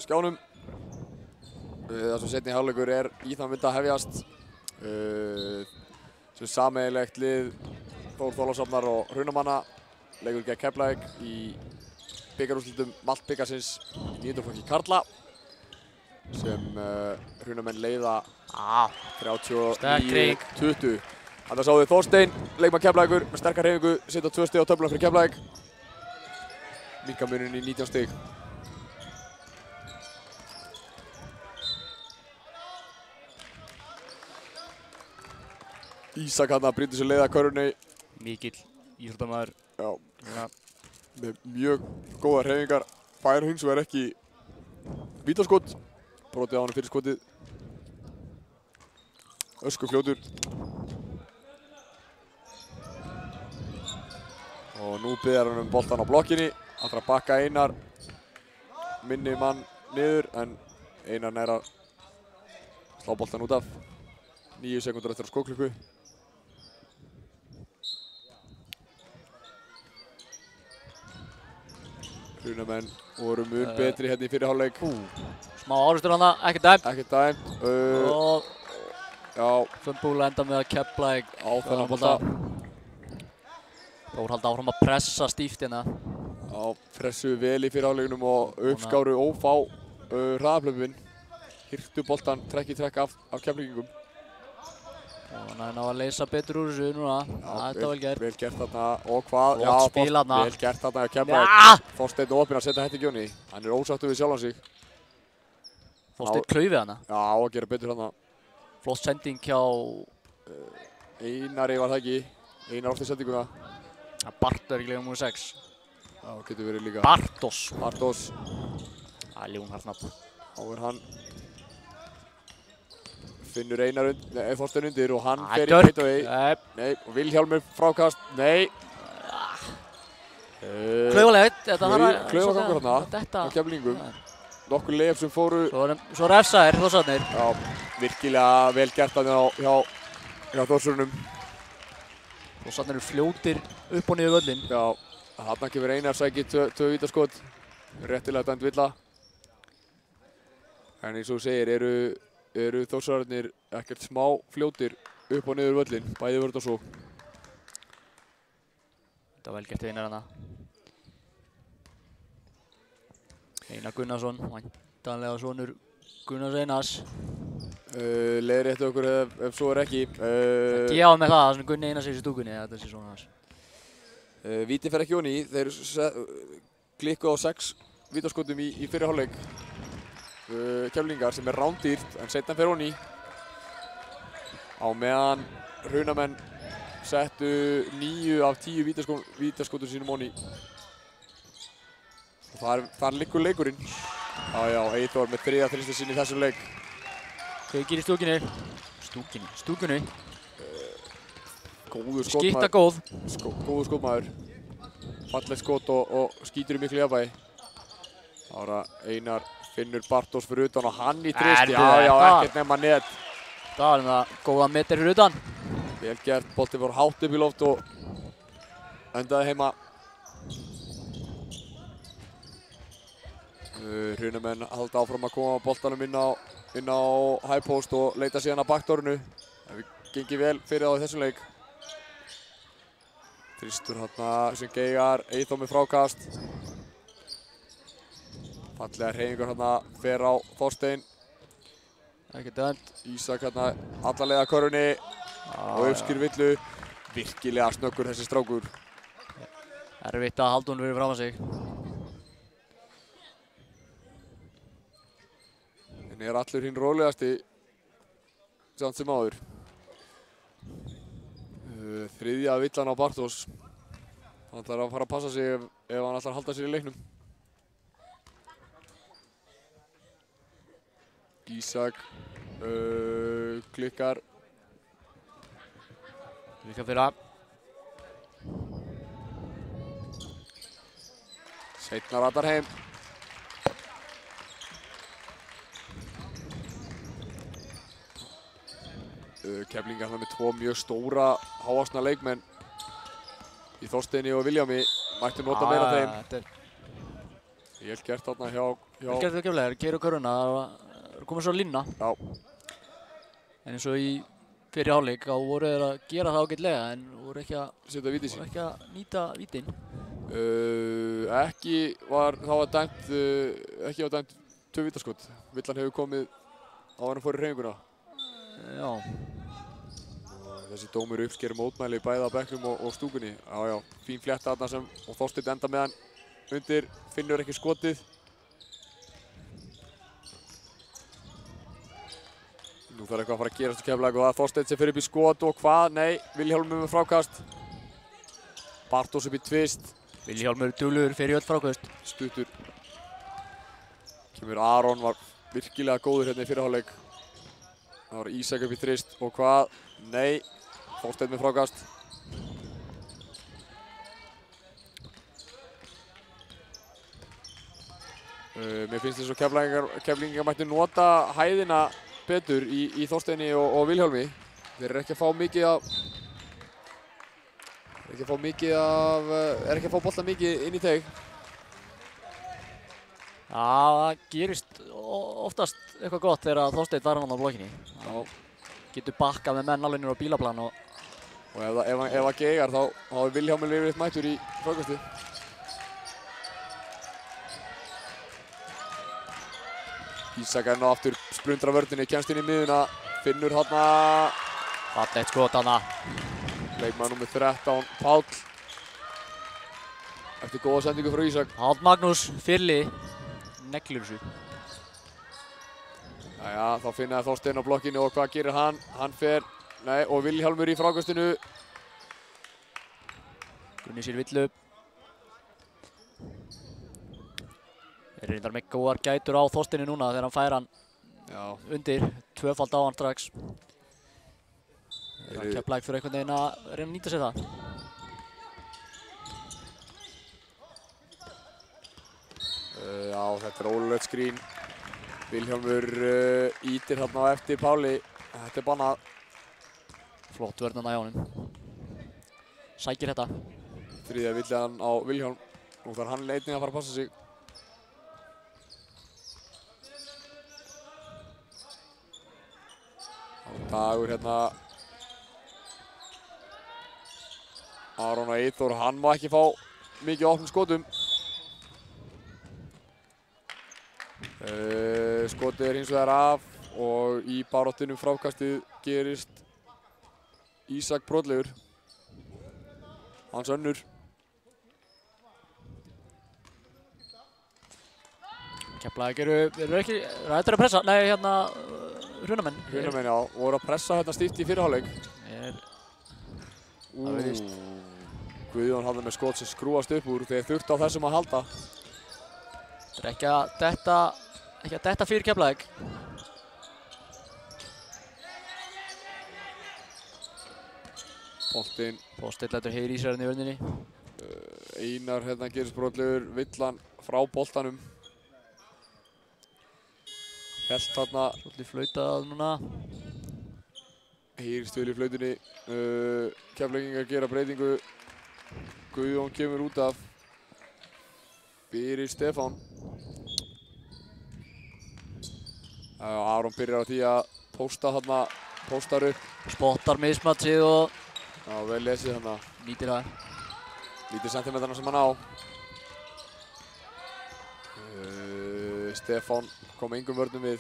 A: skjánum. Það sem seinni hálfleikur í þann mynd að hefjast. Sem sameiginlegt lið Þór Þorlákshafnar og Hrunamanna leikur gegn Keflavík í bikarúrslitum Maltbikarsins í 9. flokki karla sem Hrunamenn leiða 39-20. Þarna sáum við Þorstein, leikmann Keflavíkur með sterkar hreyfingu, setja 2 stig á töfluna fyrir Keflavík. Minnka muninn í 19 stig. Ísak hann brýndi sér leið að körfunni.
B: Mikill íþróttamaður.
A: Já, með mjög góða hreyfingar. Fær hins vegar ekki vítaskot. Brotið á hann fyrir skotið. Ösku fljótur. Og nú biðjar hann boltan á blokkinni. Ætlar að bakka Einar minni mann niður, en Einar nær að slá boltan út af. 9 sekúndur eftir á skóklukku. Hrunamenn voru mun betri hérna í fyrri hálfleik.
B: Smá árustur hana, ekki dæmt.
A: Ekki dæmt. Já.
B: Fumble enda með að Keflavík
A: á þennan bolta.
B: Þór halda áfram að pressa stíft hérna.
A: Já, pressuðu vel í fyrri hálfleikunum og uppskáru ófá hraðaplöfin. Hirtu boltan trekk í trekk af Keflvíkingum.
B: Og hann ná að leysa betur úr þessu núna. Þetta var vel gert.
A: Vel gert þarna og hvað?
B: Flott spil þarna.
A: Vel gert þarna hjá Keflavík. Þorsteinn opinn að setja hætti Gjóni. Hann ósáttur við sjálfan sig.
B: Þorsteinn klaufið hana.
A: Já, að gera betur þarna.
B: Flott sending hjá
A: Einari var það ekki. Einar átti sendinguna.
B: Barto ekki líka númer 6.
A: Já, getur verið líka.
B: Bartos. Það er ljónhartnafn.
A: Þá hann finnur Einar Þorsteinn undir og hann fer í takeaway. Nei, og Vilhjálmur frákast. Nei.
B: Klaufalegt.
A: Klaufagangur þarna á Keflvíkingum. Nokkur lef sem fóru.
B: Svo refsaðir Þórsarnir.
A: Já, virkilega vel gert þarna hjá Þórsarnum.
B: Þórsarnir eru fljótir upp og niður völlinn.
A: Já, þarna kemur Einar sæki 2 vítaskot. Réttilega dæmd villa. En eins og þú segir eru Þórsarnir ekkert smá fljótir upp og niður völlinn, bæði vörn og svo.
B: Þetta var vel gert Einar hana. Einar Gunnarsson, væntanlega sonur Gunnars Einars.
A: Leiðréttu okkur ef svo ekki.
B: Ekki á með það sem Gunni Einars er í stúkunni, þetta sé svona hans.
A: Víti fer ekki onni í, þeir klikkuðu á 6 vítaskotum í fyrri hálfleik. Keflvíkingar sem er rándýrt, en seinna fer onni í. Á meðan Hrunamenn settu 9 af 10 vítaskotum sínum onni. Og þar liggur leikurinn. Já, Eyþór með 3. þrista sinn í þessum leik.
B: Kveikir í stúkunni. Stúkunni.
A: Góður skotmaður.
B: Skipta góð.
A: Góður skotmaður. Fallegt skot og skýtur í miklu jafnvægi. Ára Einar finnur Bartos fyrir utan og hann í þristi. Já, ekkert nema net.
B: Það var það góða meter fyrir utan.
A: Vel gert, boltinn fór hátt upp í loft og endaði heima. Hrunamenn halda áfram að koma boltanum inn á high post og leita síðan að backdoorinu. Það gengi vel fyrir þá í þessum leik. Þristur hérna sem geigar, Eyþór með frákast. Fallega hreyfingur hérna fer á Þorstein.
B: Ekki dæmt.
A: Ísak hérna alla leið að körfunni og uppskýr villu. Virkilega snöggur þessi strákur.
B: Erfitt að halda hún fyrir fram að sig.
A: En er allur hinn rólegasti samt sem áður. Þriðja villan á Bartos. Hann ætlar að fara að passa sig ef hann ætlar að halda sér í leiknum. Ísak klikkar.
B: Klikkar fyrir að.
A: Seinna ratar heim. Keflvíkingar með 2 mjög stóra hávaxna leikmenn í Þorsteini og Vilhjálmi. Mættu nota meira þeim. Vel gert þarna hjá...
B: Vel gert við Keflavík, keyra körfuna, það er komið svo að línna.
A: Já.
B: En eins og í fyrri hálfleik þá voru þeir að gera það ágætlega en voru ekki að
A: setja víti sín.
B: Voru ekki að nýta vítin.
A: Ekki var dæmt 2 vítaskot. Villan hefur komið á hann fór í hreyfinguna.
B: Já.
A: Þessi dómur uppsker mótmæli bæði á bekknum og stúkunni. Já, fín flétta þarna sem og Þorsteinn enda með hann undir, finnur ekki skotið. Nú þarf eitthvað að fara að gerast í Keflavík og það er Þorsteinn sem fyrir upp í skot og hvað? Nei, Vilhjálmur með frákast. Bartos upp í tvist.
B: Vilhjálmur duglegur fyrir öll frákast.
A: Stuttur. Kemur Aron, var virkilega góður hérna í fyrri hálfleik. Það var Ísak upp í þrist og hvað? Nei, Þorsteinn með frákast. Mér finnst þess að Keflvíkingar mættu nota hæðina betur í Þorsteini og Vilhjálmi. Þeir eru ekki að fá bolta mikið inn í teig.
B: Já, það gerist oftast eitthvað gott þegar Þorsteinn var hann á blokkinni. Getur bakkað með menn alveg niður á bílaplan og
A: ef það geigar þá er Vilhjálmur yfirleitt mættur í frákasti. Ísak enn og aftur splundrar vörninni, kemst inn í miðuna, finnur þarna.
B: Fallegt skot þarna.
A: Leikmaður númer 13, Páll. Eftir góða sendingu frá Ísak.
B: Páll Magnús, fyrli, neglir þessu.
A: Jæja, þá finnaði Þorsteinn á blokkinu og hvað gerir hann? Hann fer, nei, og Vilhjálmur í frákastinu.
B: Gunni sér villu. Þeir reyndar með góðar gætur á Þorsteini núna þegar hann fær hann undir. Tvöfald á hann strax. Þeir Keflavík fyrir einhvern veginn að reyna að nýta sér það.
A: Já, þetta er ólulegt skrín. Vilhjálmur ítir þarna á eftir Páli. Þetta er bannað.
B: Flott vörn hjá honum. Sækir þetta.
A: Þriðja villan á Vilhjálm. Nú þarf hann einnig að fara að passa sig. Dagur hérna. Aron og Eyþór, hann má ekki fá mikið opnum skotum. Skotið er hins vegar af og í baráttinu frákastið gerist Ísak brotlegur. Hans önnur.
B: Keflavík eru ekki ræddir að pressa, nei hérna Hrunamenn.
A: Hrunamenn, já, voru að pressa hérna stíft í fyrri hálfleik.
B: Það virðist.
A: Guðjón hafði með skot sem skrúast upp úr þegar þurfti á þessum að halda.
B: Það er ekki að detta fyrir Keflavík.
A: Boltinn.
B: Þorsteinn lætur heyra í sér hérna í vörninni.
A: Einar hérna gerist brotlegur, villan frá boltanum. Helt þarna.
B: Svolítið flautað núna.
A: Heyrist vel í flautunni. Keflavíkingar gera breytingu. Guðjón kemur út af. Fyrir Stefán. Aron byrjar á því að póstar upp.
B: Spottar mismatchið og
A: Já, vel lesið þarna.
B: nýtir það.
A: Lítið sentimetrana sem hann á. Stefán kom engum vörnum við.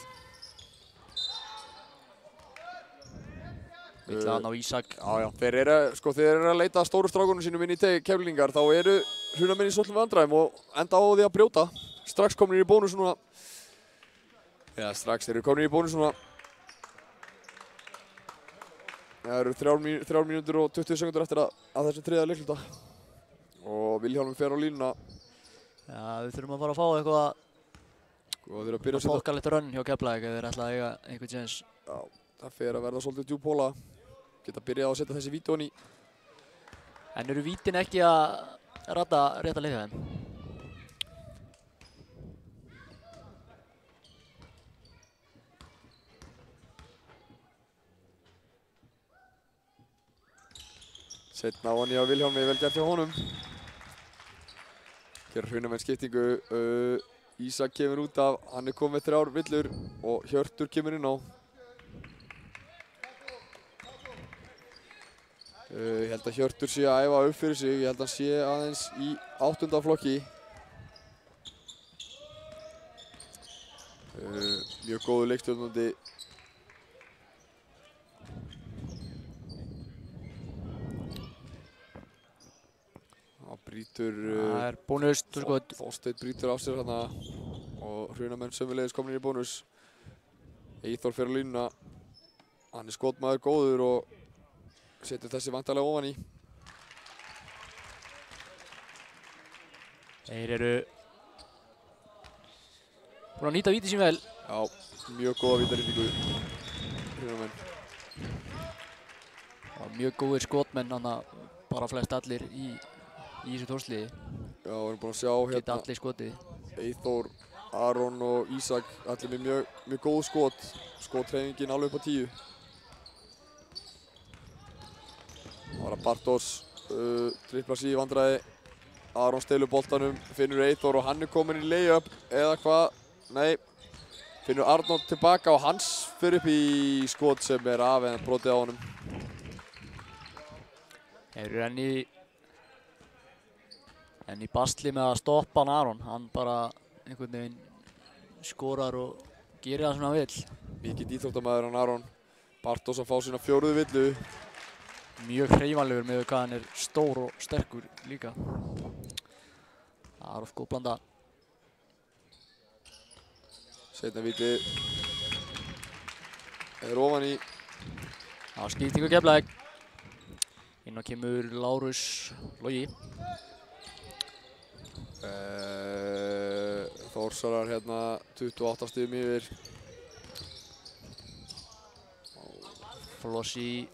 B: Villa hann á Ísak.
A: Já, þeir eru að leita að stóru strákunum sínum inn í Keflvíkingar, þá eru Hrunamenn í svolítið vandræðum og enda á því að brjóta. Strax komnir í bónus núna. Já, strax eru komnir í bónus núna. Það eru 3 mínútur og 20 sekundur eftir að þessum þriðja leikluta. Og Vilhjálmur fer á línuna.
B: Já, við þurfum að fara að fá eitthvað
A: Þeir að byrja að setja.
B: þokkalegt rönn hjá Keflavík ef þeir ætla að eiga einhvern séns.
A: Já, það fer að verða svolítið djúp hóla. Geta byrjað að setja þessi víti í.
B: En eru vítin ekki að rata rétta leið hjá þeim?
A: Setna á hann hjá Vilhjálmi, vel gert hjá honum. Hér Hrunamenn skiptingu. Ísak kemur út af, hann komið með 3 villur og Hjörtur kemur inn á. Ég held að Hjörtur sé að æfa upp fyrir sig, ég held að hann sé aðeins í 8. flokki. Mjög góður leikstjórnandi. Það brýtur...
B: Það er bónus,
A: Þorsteinn brýtur af sér þarna og Hrunamenn sömuleiðis komnir í bónus. Eyþór fer á línuna. Hann er skotmaður góður og setur þessi vantarlega ofan í.
B: Þeir eru búin að nýta víti sín vel.
A: Já, mjög góða vítarýtingu. Hrunamenn.
B: Mjög góðir skotmenn, bara flest allir í þessu Þórsliði.
A: Já, við erum búin að sjá
B: Geta
A: hérna
B: allir skotið.
A: Eyþór, Aron og Ísak, allir með mjög góð skot. Skothreyfingin alveg upp á 10. Það var að Bartos triplar sig í vandræði. Aron stelur boltanum, finnur Eyþór og hann er komin í layup eða hvað? Nei, finnur Arnold tilbaka og hans fyrir upp í skot sem er af en brotið á honum.
B: Þeir eru enn í basli með að stoppa hann Aron. Hann bara einhvern veginn skorar og gerir það sem hann vill.
A: Mikið íþróttamaður hann Aron. Bartos að fá sína 4. villu.
B: Mjög hreyfanlegur með hvað hann er stór og sterkur líka. Það er of góð blanda.
A: Seinna víti er ofan í.
B: Það er skiptingu Keflavík. Inn á kemur Lárus Logi.
A: Þórsarar hérna 28 stigum yfir. Flossi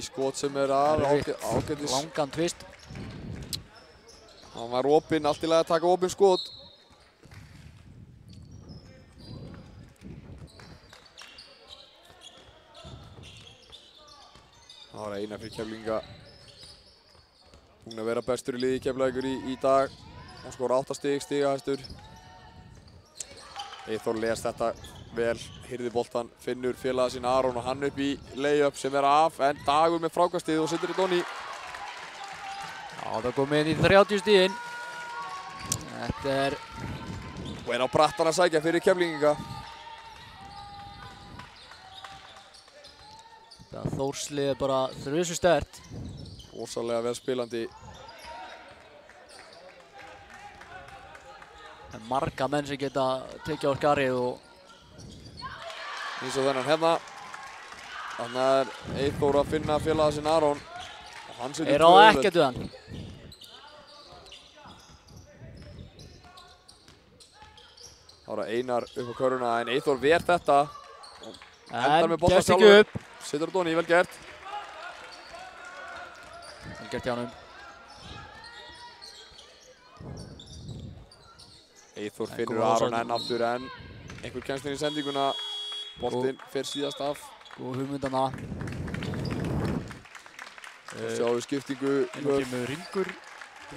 A: skot sem er af, ágætis.
B: Langan tvist.
A: Hann var opinn, allt í lagi að taka opinn skot. Það var Einar fyrir Keflvíkinga. Búinn að vera bestur í liði Keflavíkur í dag. Hann skora 8 stig, stigahæstur. Eyþór les þetta vel, hirði boltan, finnur félaga sín Aron og hann upp í layup sem er af, en Dagur með frákastið og setur þetta onni.
B: Já, það kom inn í 30 stigin. Þetta er...
A: Og er á brattan að sækja fyrir Keflvíkinga.
B: Það Þórslið er bara þrjusu sterkt.
A: Rosalega vel spilandi.
B: Það er marga menn sem geta tekið á skarið og...
A: Eins og þennan hérna. Þannig er Eyþór að finna félaga sinn Aron. Og hann setur 2
B: er á ekkert við hann.
A: Það var Einar upp á körfuna en Eyþór ver þetta.
B: En gerst ekki upp.
A: Setur þetta onni, vel gert.
B: Vel gert hjá honum.
A: Eyþór finnur Aron enn aftur en einhver kemst inn í sendinguna. Boltinn fer síðast af.
B: Góð hugmyndana.
A: Sjáum við skiptingu.
B: Inn og kemur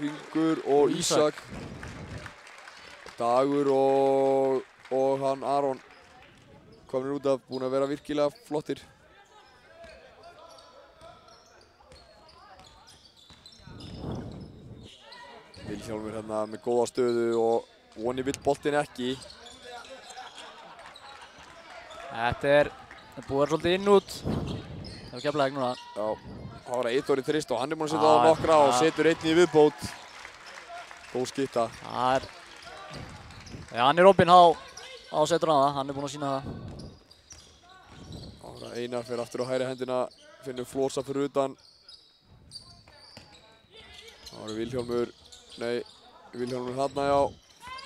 A: Ringur og Ísak. Dagur og hann Aron komnir út af, búin að vera virkilega flottir. Vilhjálmur hérna með góða stöðu og voni vill boltinn ekki.
B: Þetta er búið að svolítið inn út. Það var Keflavík núna.
A: Já, það var Eyþór í þrist og hann er búinn að setja á nokkra og setur einn í viðbót. Góð skipta.
B: Það er... Já, hann er opinn á setur hann það. Hann er búinn að sína það.
A: Það var Einar fyrir aftur á hægri hendina. Finnur Flosa fyrir utan. Það var Vilhjálmur. Nei, Vilhjálmur þarna já.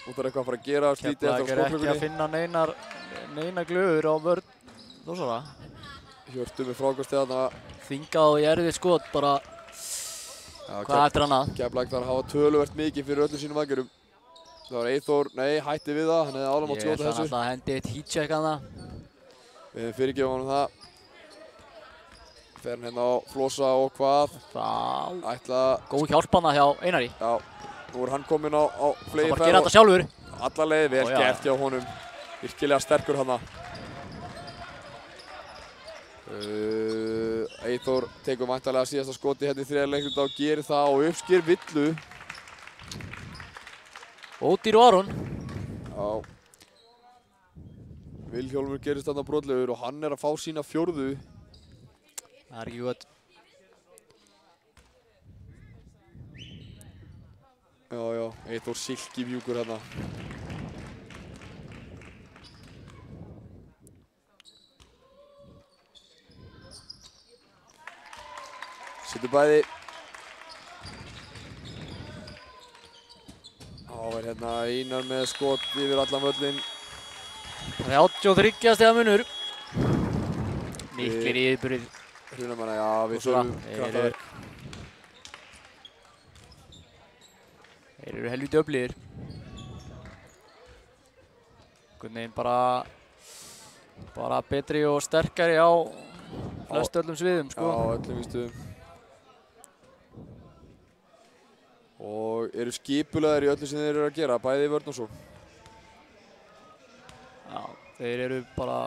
A: Út af eitthvað að fara að gera. Slítið eftir á skóklökunni.
B: Keflavík er ekki að finna neina glöður á vörn Þórsara.
A: Hjörtur með frákastið þarna.
B: Þingað og erfið skot bara. Hvað eftir hana?
A: Keflavík þarf að hafa töluvert mikið fyrir öllum sínum aðgerðum. Það var Eyþór, nei, hætti við það. Hann hefði áður mátt skjóta þessu.
B: Ég ætla alltaf að hendi eitt heatcheck hana.
A: Við hefum fyrirgefið honum það. Fer hann hérna á Flosa og hvað?
B: Góð hjálp hana hjá Einari.
A: Já, Nú hann kominn á
B: Það
A: flegi
B: bara gera þetta sjálfur.
A: Alla leið vel
B: Já.
A: gert hjá honum. Virkilega sterkur hana. Eyþór tekur væntanlega síðasta skoti hérna í þriðja leikluta og gerir það og uppsker villu.
B: Ódýr og Aron.
A: Já. Vilhjálmur gerist þarna brotlegur og hann að fá sína 4.
B: Það ekki gott.
A: Já, Eyþór silki mjúkur hérna. Setur bæði. Þá hérna Einar með skot yfir allan völlinn.
B: 33 stiga munur. Miklir yfirburðir.
A: Hrunamanna, já, við þurfum kraftaverk.
B: Þeir eru helviti öflugir. Einhvern veginn bara betri og sterkari á flestu öllum sviðum, sko.
A: Já, öllum vístöðum. Og eru skipulagðir í öllu sem þeir eru að gera, bæði í vörn og sókn.
B: Já, þeir eru bara,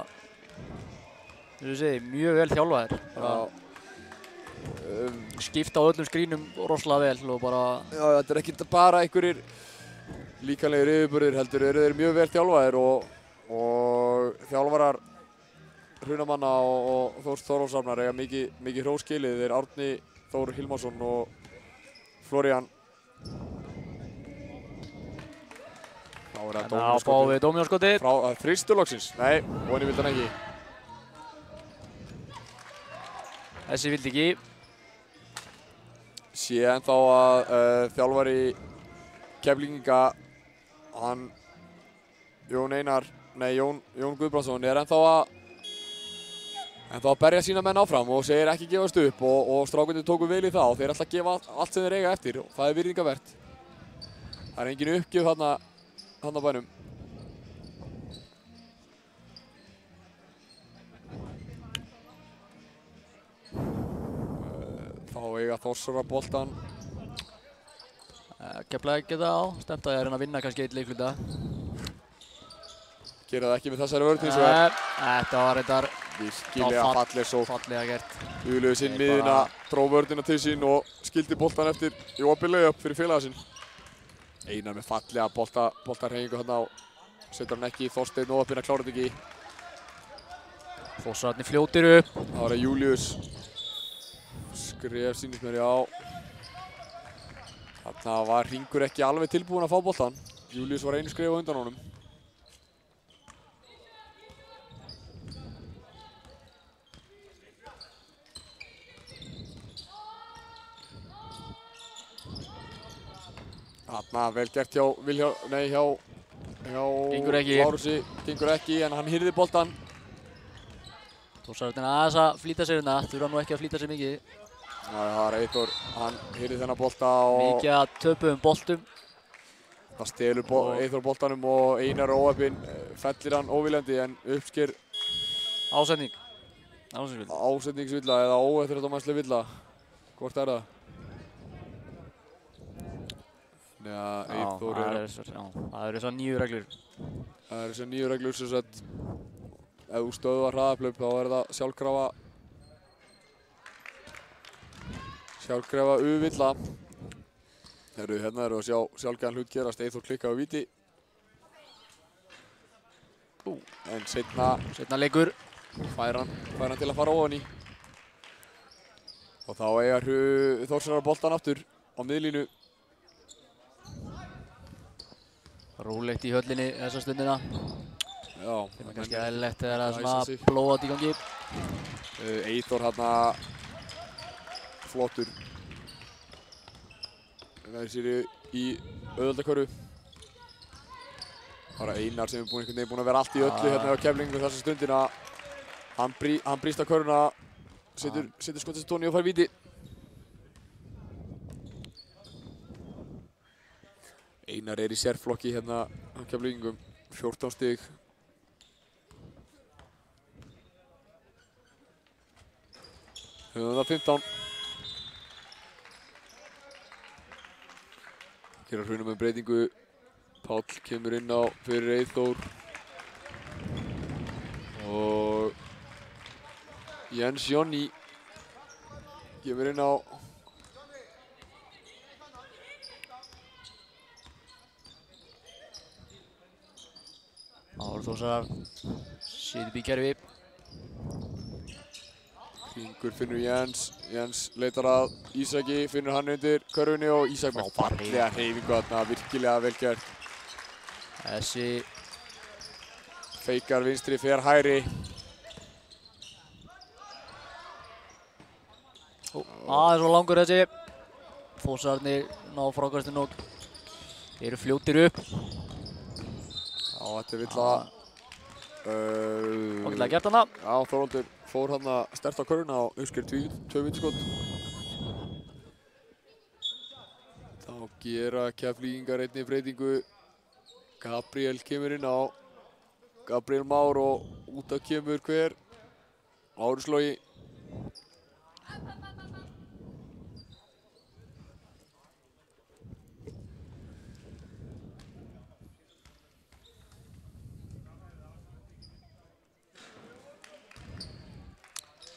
B: mjög vel þjálfaðir. Skipta á öllum skrínum rosalega vel og bara...
A: Já, þetta ekki bara einhverjir líkamlegir yfirburðir heldur, eru þeir mjög vel þjálfaðir og þjálfarar Hrunamanna og Þórs Þorvaldssonar eiga mikið hrós skilið. Þeir Árni Þór Hilmarsson og Florian.
B: Þannig að fá við dómjónskotið.
A: Frá þristu loksins. Nei, voni vildi hann ekki.
B: Þessi vildi ekki.
A: Sé ennþá að þjálfari Keflvíkinga, hann Jón Guðbrandsson er ennþá að berja sína menn áfram og segir ekki gefast upp og strákarnir tóku vel í það og þeir ætla að gefa allt sem þeir eiga eftir og það er virðingavert. Það er engin uppgjöf þarna á bænum. Þá eiga Þórsarar boltann.
B: Keflavík geta stemt að reyna að vinna kannski einn leikluta.
A: Gera það ekki með þessari vörn hins vegar.
B: Þetta var reyndar
A: virkilega falleg sókn.
B: Fallega gert.
A: Hugleiði sinn miðuna, dró vörnina til sín og skildi boltan eftir í opið layup fyrir félaga sinn. Einar með fallega boltarhreyfingu hérna og setur hann ekki í Þorsteinn og uppinn að klára þetta ekki.
B: Þórsararnir fljótir upp.
A: Það var að Július skref sýnist mér, já. Þarna var Hringur ekki alveg tilbúinn að fá boltan. Július var einu skref á undan honum. Þarna vel gert hjá Lárusi, gengur ekki en hann hirði boltan.
B: Þórsararnir aðeins að flýta sér hérna, þurfa nú ekki að flýta sér mikið.
A: Það var Eyþór, hann hirði þennan bolta og...
B: Mikið að töpuðum boltum.
A: Það stelur Eyþór boltanum og Einar óheppinn fellir hann óviljandi en uppsker...
B: Ásetning.
A: Ásetningsvilla eða óeftirréttmælisleg villa. Hvort er það? Já, Eyþór
B: það eru þessar nýju reglur.
A: Það eru þessar nýju reglur sem sagt ef þú stöðvar hraðahlaup þá er það sjálfkrafa U-villa. Hérna eru að sjá sjálfgæðan hlut gerast. Eyþór klikkaði á víti. En seinna
B: leikur.
A: Fær hann til að fara ofan í. Og þá eiga Þórsarar boltan aftur á miðlínu.
B: Rólegt í höllinni þessa stundina.
A: Já.
B: Það er kannski eðlilegt þegar það er svona blóðat í gangi.
A: Eyþór hérna flottur. Það er sér í auðvöldakörfu. Það er Einar sem er einhvern veginn búinn að vera allt í öllu hérna á Keflvíkingu þessa stundina. Hann brýst á körfuna, setur skotið tóni og fær víti. Einar er í sérflokki hérna á Keflvíkingum, 14 stig. Höfum það 15. Ok, Gera Hrunamenn breytingu. Páll kemur inn á fyrir Eyþór. Og Jens Jonny kemur inn á.
B: Árþórsar sýður upp í kerfi.
A: Hringur finnur Jens. Jens leitar að Ísaki, finnur hann undir körfunni og Ísak með fallega hreyfingu þarna, virkilega vel gert.
B: Þessi
A: feikar vinstri, fer hægri.
B: Aðeins svo langur þessi. Þórsararnir ná frákastinu og eru fljótir upp.
A: Já, þetta er villa.
B: Ágætlega gert hana.
A: Já, Þorvaldur fór hann sterkt á körfuna og uppsker 2 vindskot. Þá gera Keflvíkingar einnig breytingu. Gabriel kemur inn á. Gabriel Már og út af kemur hver? Lárus Logi.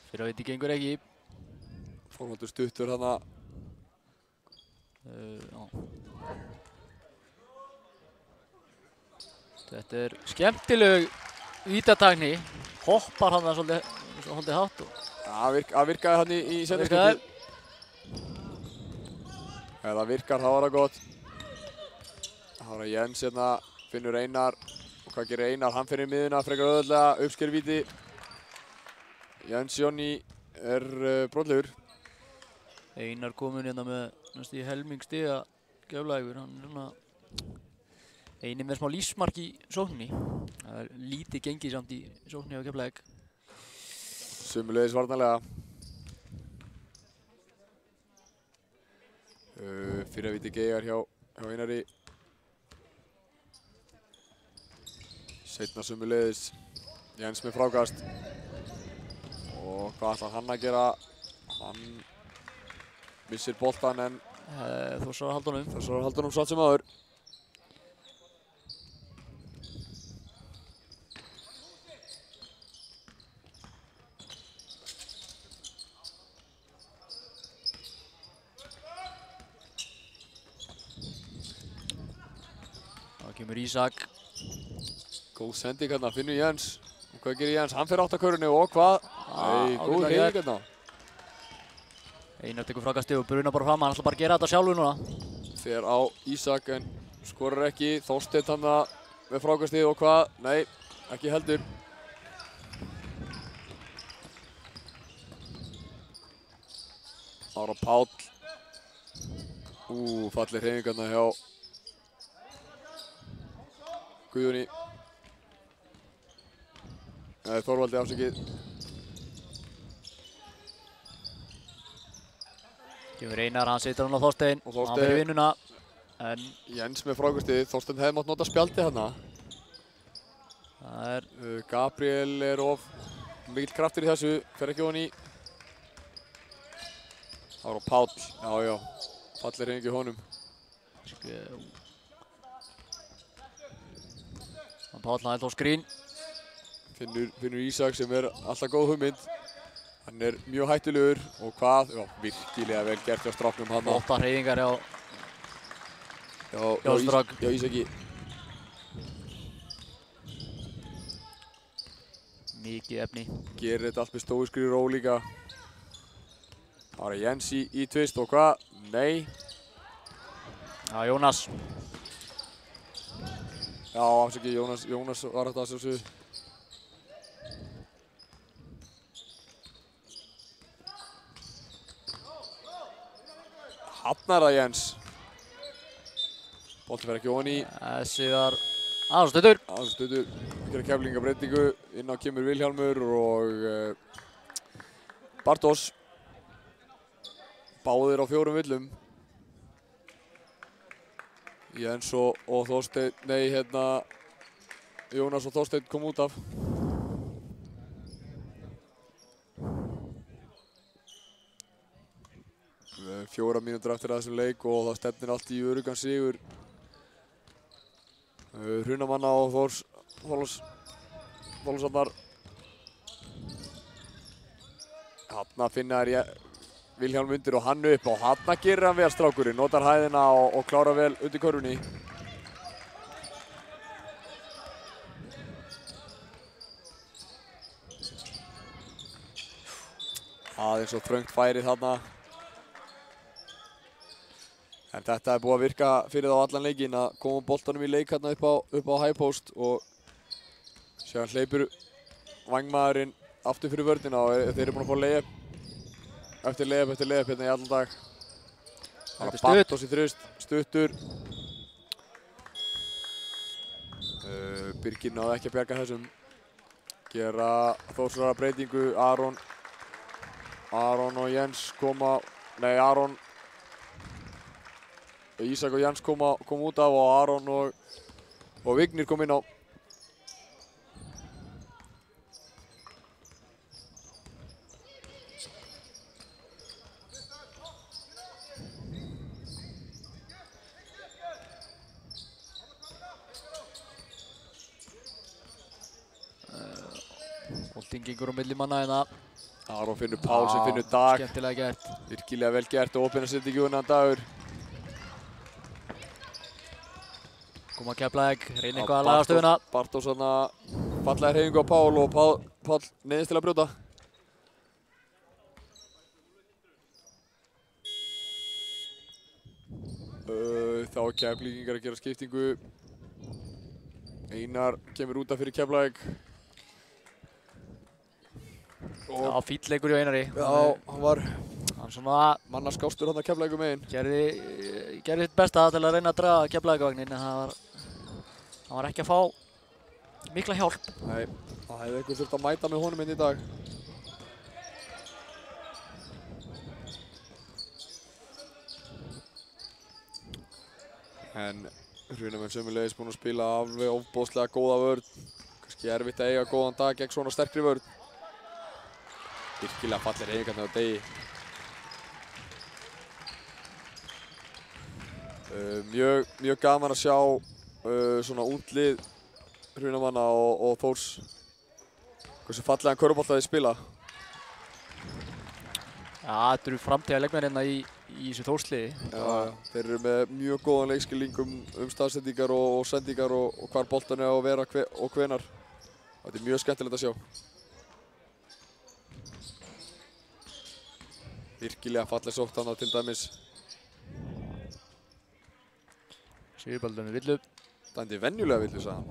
B: Fyrir að viti gengur ekki.
A: Þorvaldur stuttur hana.
B: Þetta er skemmtileg vítatakni. Hoppar hann svolítið hátt.
A: Það virkaði hann í seinniskipti. Ef það virkar þá var það gott. Það var Jens hérna, finnur Einar. Og hvað gerir Einar? Hann finnir miðuna frekar auðveldlega, uppsker víti. Jens Jonny er brotlegur.
B: Einar kominn hérna með næstu í helming stiga Keflavíkur. Hann er svona eini með smá lífsmark í sókninni. Það er lítið gengið samt í sókninni á Keflavík.
A: Sömuleiðis varnarlega. Fyrra víti geigar hjá Einari. Seinna sömuleiðis. Jens með frákast. Og hvað ætlar hann að gera? Hann missir boltan en
B: Þórsar að halda honum.
A: Þórsar að halda honum satt sem áður.
B: Þá kemur Ísak.
A: Góð sending hérna, finnur Jens. Og hvað gerir Jens? Hann fer átt að körunni og hvað? Nei, góð hreyfing hérna.
B: Einar tekur frákastið og brunar bara fram. Hann ætlar bara að gera þetta sjálfur núna.
A: Fer á Ísak en skorar ekki. Þorsteinn hann með frákastið og hvað? Nei, ekki heldur. Ára Páll. Falleg hreyfing hérna hjá Guðjóni. Þorvaldi afsakið.
B: Kemur Einar, hann setur hann á Þorsteinn. Hann fyrir vinnuna. En
A: Jens með frákastið. Þorsteinn hefði mátt nota spjaldi hérna.
B: það er
A: Gabriel er of mikill kraftur í þessu. Fer ekki ofan í. Ára Páll. Já. Falleg hreyfing í honum.
B: Páll hann held á skrín.
A: Finnur Ísak sem er alltaf góð hugmynd. Hann er mjög hættulegur og hvað? Já, virkilega vel gert hjá stráknum hann.
B: Flotta hreyfingar hjá strák.
A: Já, Ísaki.
B: Mikið efni.
A: Gerir þetta allt með stóískri ró líka. Það var Jens í tvist og hvað? Nei.
B: Já, Jónas.
A: Já, afsakið, Jónas var þetta að sjálfsögðu. Hafnar það Jens. Bolti fer ekki ofan í.
B: Þessi var aðstuttur.
A: Aðstuttur. Gera Keflvíkingar breytingu. Inn á kemur Vilhjálmur og Bartos. Báðir á 4 villum. Jens og Þorsteinn, nei hérna Jónas og Þorsteinn kom út af. 4 mínútur eftir að þessum leik og það stefnir allt í öruggan sigur Hrunamanna og Þorlákshafnar. Þarna finna þær Vilhjálm undir og hann upp og þarna gerir hann vel strákurinn, notar hæðina og klárar vel undir körfunni. Aðeins og þröngt færi þarna. En þetta er búið að virka fyrir þá allan leikinn að koma boltanum í leik hérna upp á high post og síðan hleypur vængmaðurinn aftur fyrir vörnina og þeir eru búin að fá layup eftir layup hérna í allan dag. Það er Bartos í þrust, stuttur. Birgir náði ekki að bjarga þessum. Gera Þórsara breytingu, Aron og Jens koma, nei Aron, Ísak og Jens kom út af og Aron og Vignir kom inn á.
B: Boltinn gengur á milli manna hérna.
A: Aron finnur Pál sem finnur Dag.
B: Skemmtilega gert.
A: Virkilega vel gert og opinna setningu unnan Dagur.
B: Koma Keflavík, reynir eitthvað að laga stöðuna.
A: Bartos þarna fallega hreyfingu á Pál og Pál neyðist til að brjóta. Þá er Keflvíkingar að gera skiptingu. Einar kemur út af fyrir Keflavík.
B: Já, fínn leikur hjá Einari.
A: Já, hann var
B: svona
A: mannaskástur hann að Keflavíkur megin.
B: Gerði sitt besta til að reyna að draga Keflavíkurvagnin en hann var ekki að fá mikla hjálp.
A: Nei, það hefði einhver þurft að mæta með honum inn í dag. En Hrunamenn sömulegis búinn að spila alveg ofboðslega góða vörn. Kannski erfitt að eiga góðan dag gegn svona sterkri vörn. Virkilega fallir hreyfingarnar á degi. Mjög gaman að sjá svona ungt lið Hrunamanna og Þórs hversu fallegan körfubolta þeir spila.
B: Já, þetta eru framtíðar leikmenn hérna í þessu Þórsliði.
A: Já, þeir eru með mjög góðan leikskilning staðsendingar og sendingar og hvar boltan er á að vera og hvenar. Þetta er mjög skemmtilegt að sjá. Virkilega falleg sótt hana til dæmis.
B: Sigurbaldur með villu.
A: Dæmdi venjulega villu, sagði hann.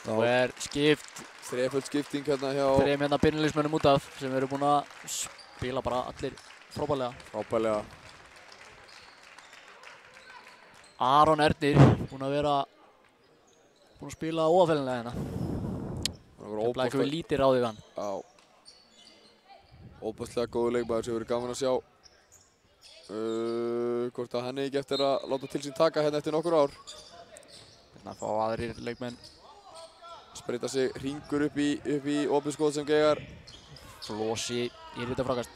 B: Þá er skipt.
A: Þreföld skipting hérna hjá
B: Þrem hérna byrjunarliðsmönnum út af sem eru búin að spila bara allir frábærlega.
A: Frábærlega.
B: Aron Ernir búin að spila óaðfellinlega hérna. Keflavík hefur lítið ráðið við hann.
A: Já. Óbærslega góður leikmaður sem verður gaman að sjá. Hvort að hann eigi ekki eftir að láta til sín taka hérna eftir nokkur ár.
B: Hérna fá aðrir leikmenn.
A: Spreita sig hringur upp í opið skot sem Geigar.
B: Flosi í rita frákast.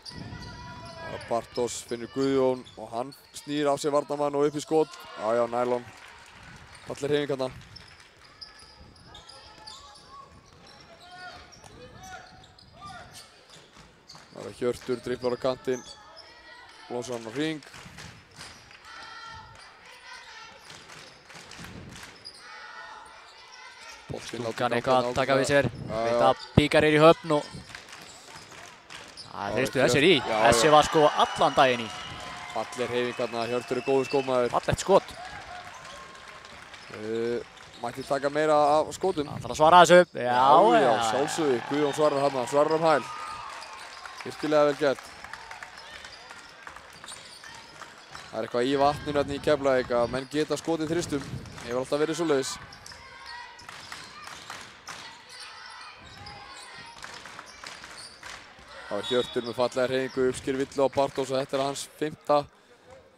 A: Bartos finnur Guðjón og hann snýr af sig varnarmann og upp í skot. Já, nælon. Falleg hreyfing hérna. Það er Hjörtur, dribblar á kantinn, lósar hann á hring.
B: Stúkan eitthvað að taka við sér. Veit að Bíkar í höfn og það hristu þessir í. Þessi var sko allan daginn í.
A: Falleg hreyfing hérna, Hjörtur er góður skotmaður.
B: Fallegt skot.
A: Mætti taka meira af skotum.
B: Það þarf að svara þessu.
A: Já, sjálfsögðu. Guðjón svarar hérna, svarar hæl. Virkilega vel gert. Það er eitthvað í vatninu hérna í Keflavík að menn geta skotið þristum. Hefur alltaf verið svoleiðis. Það var Hjörtur með fallega hreyfingu, uppsker villu á Bartos og þetta er hans 5.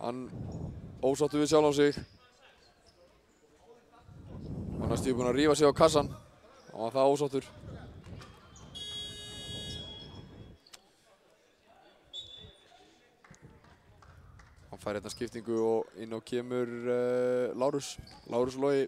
A: Hann ósáttur við sjálf á sig. Hann er búinn að rífa sig á kassan. Hann var það ósáttur. Hann fær hérna skiptingu og inn á kemur Lárus Logi.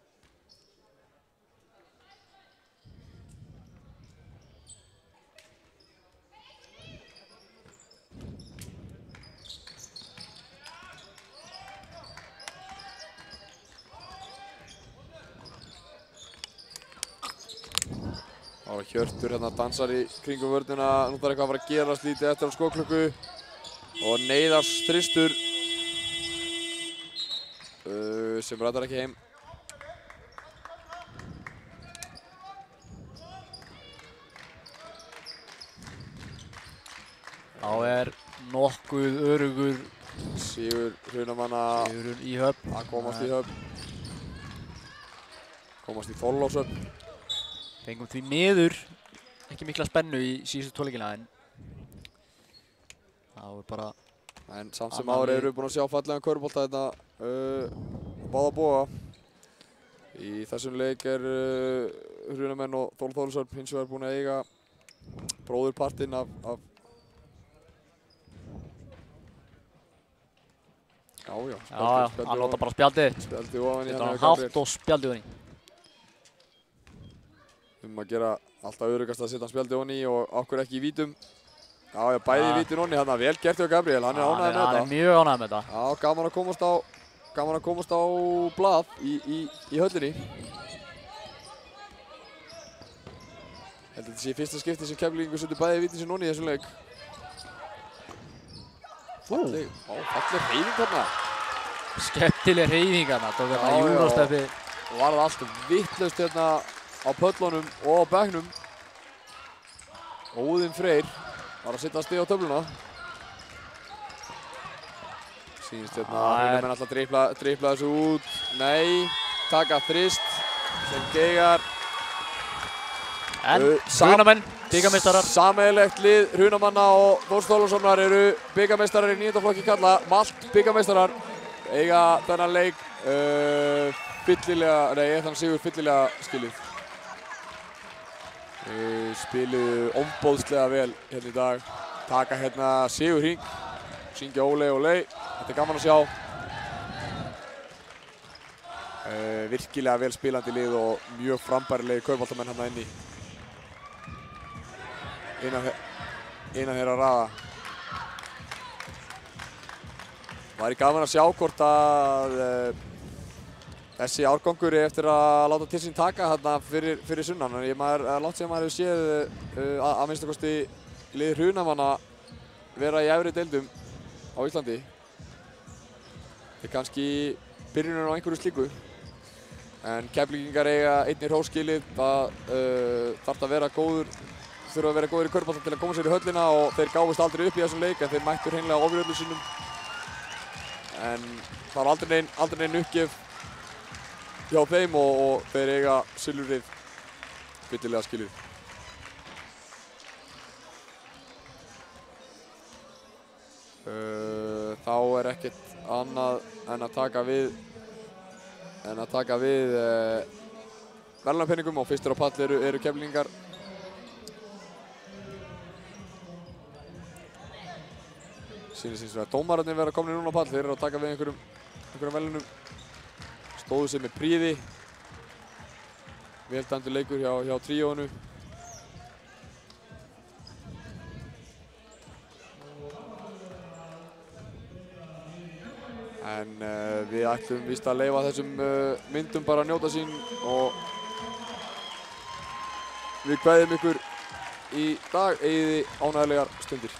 A: Það var Hjörtur hérna dansar í kringum vörnina. Nú þarf eitthvað að fara að gerast lítið eftir á skóklukku. Og neyðars þristur sem rætar ekki heim.
B: Þá er nokkuð örugur
A: Sigur Hrunamanna
B: sigurinn í höfn.
A: að komast í höfn. Komast í Þorlákshöfn.
B: Fengum því miður ekki mikla spennu í síðustu tvoleikina en það var bara
A: En samt sem áður eru búin að sjá fallegan körfubolta þetta báða bóga. Í þessum leik Hrunamenn og Þorlákshöfn hins vegar búin að eiga bróðurpartinn af Já,
B: hann nota bara spjaldið.
A: Spjaldið ofan í hann.
B: Hann hátt og spjaldið ofan í.
A: Að gera alltaf öruggast að setja hann spjaldið ofan í og okkur ekki í vítum. Já, bæði í vítin ofan í þarna. Vel gert hjá Gabriel, hann er ánægður með þetta.
B: Hann er mjög ánægður með þetta.
A: Já, gaman að komast á blað í höllinni. Þetta sé fyrsta skipti sem Keflvíkingur setur bæði í vítin sem ofan í þessum leik. Falleg hreyfing þarna.
B: Skemmtileg hreyfing þarna. Tók hérna júrósteppi.
A: Og var það allt vitlaust hérna á pöllunum og á bekknum. Óðinn Freyr var að setja stig á töfluna. Sýnist hérna Hrunamenn alltaf dribla þessu út. Nei, taka þrist sem geigar.
B: En Hrunamenn, bikarmeistarar.
A: Sameiginlegt lið Hrunamanna og Þórs Þorlákssonar eru bikarmeistarar í 9. flokki karla. Malt bikarmeistarar eiga þennan leik þann sigur fyllilega skilið. Spiluðu ofboðslega vel hérna í dag. Taka hérna sigurhring, syngja Ólei Ólei. Þetta er gaman að sjá. Virkilega vel spilandi lið og mjög frambærilegi kaupboltamenn hérna inni. Innan þeirra raða. Væri gaman að sjá hvort að þessi árgangur er eftir að láta til sín taka þarna fyrir sunnan. En langt sem maður hefur séð að minnsta kosti lið Hrunamanna vera í efri deildum á Íslandi. Þetta er kannski byrjunin á einhverju slíku. En Keflvíkingar eiga einnig hrós skilið. Það þarf að vera góður. Þurfa að vera góðir í körfubolta til að koma sér í höllina og þeir gáfust aldrei upp í þessum leik en þeir mættu hreinlega ofuröldu sínum. En það var aldrei neinn uppgjöf hjá þeim og þeir eiga silfrið fyllilega skilið. Þá er ekkert annað en að taka við verðlaunapenningum og fyrstur á pall eru Keflvíkingar. Sýnist eins og að dómararnir vera komnir núna á pall. Þeir eru að taka við einhverjum verðlaunum. Stóðu sig með prýði. Vel dæmdur leikur hjá tríóinu. En við ætlum víst að leyfa þessum myndum bara að njóta sín og við kveðjum ykkur í dag. Eigið ánægjulegar stundir.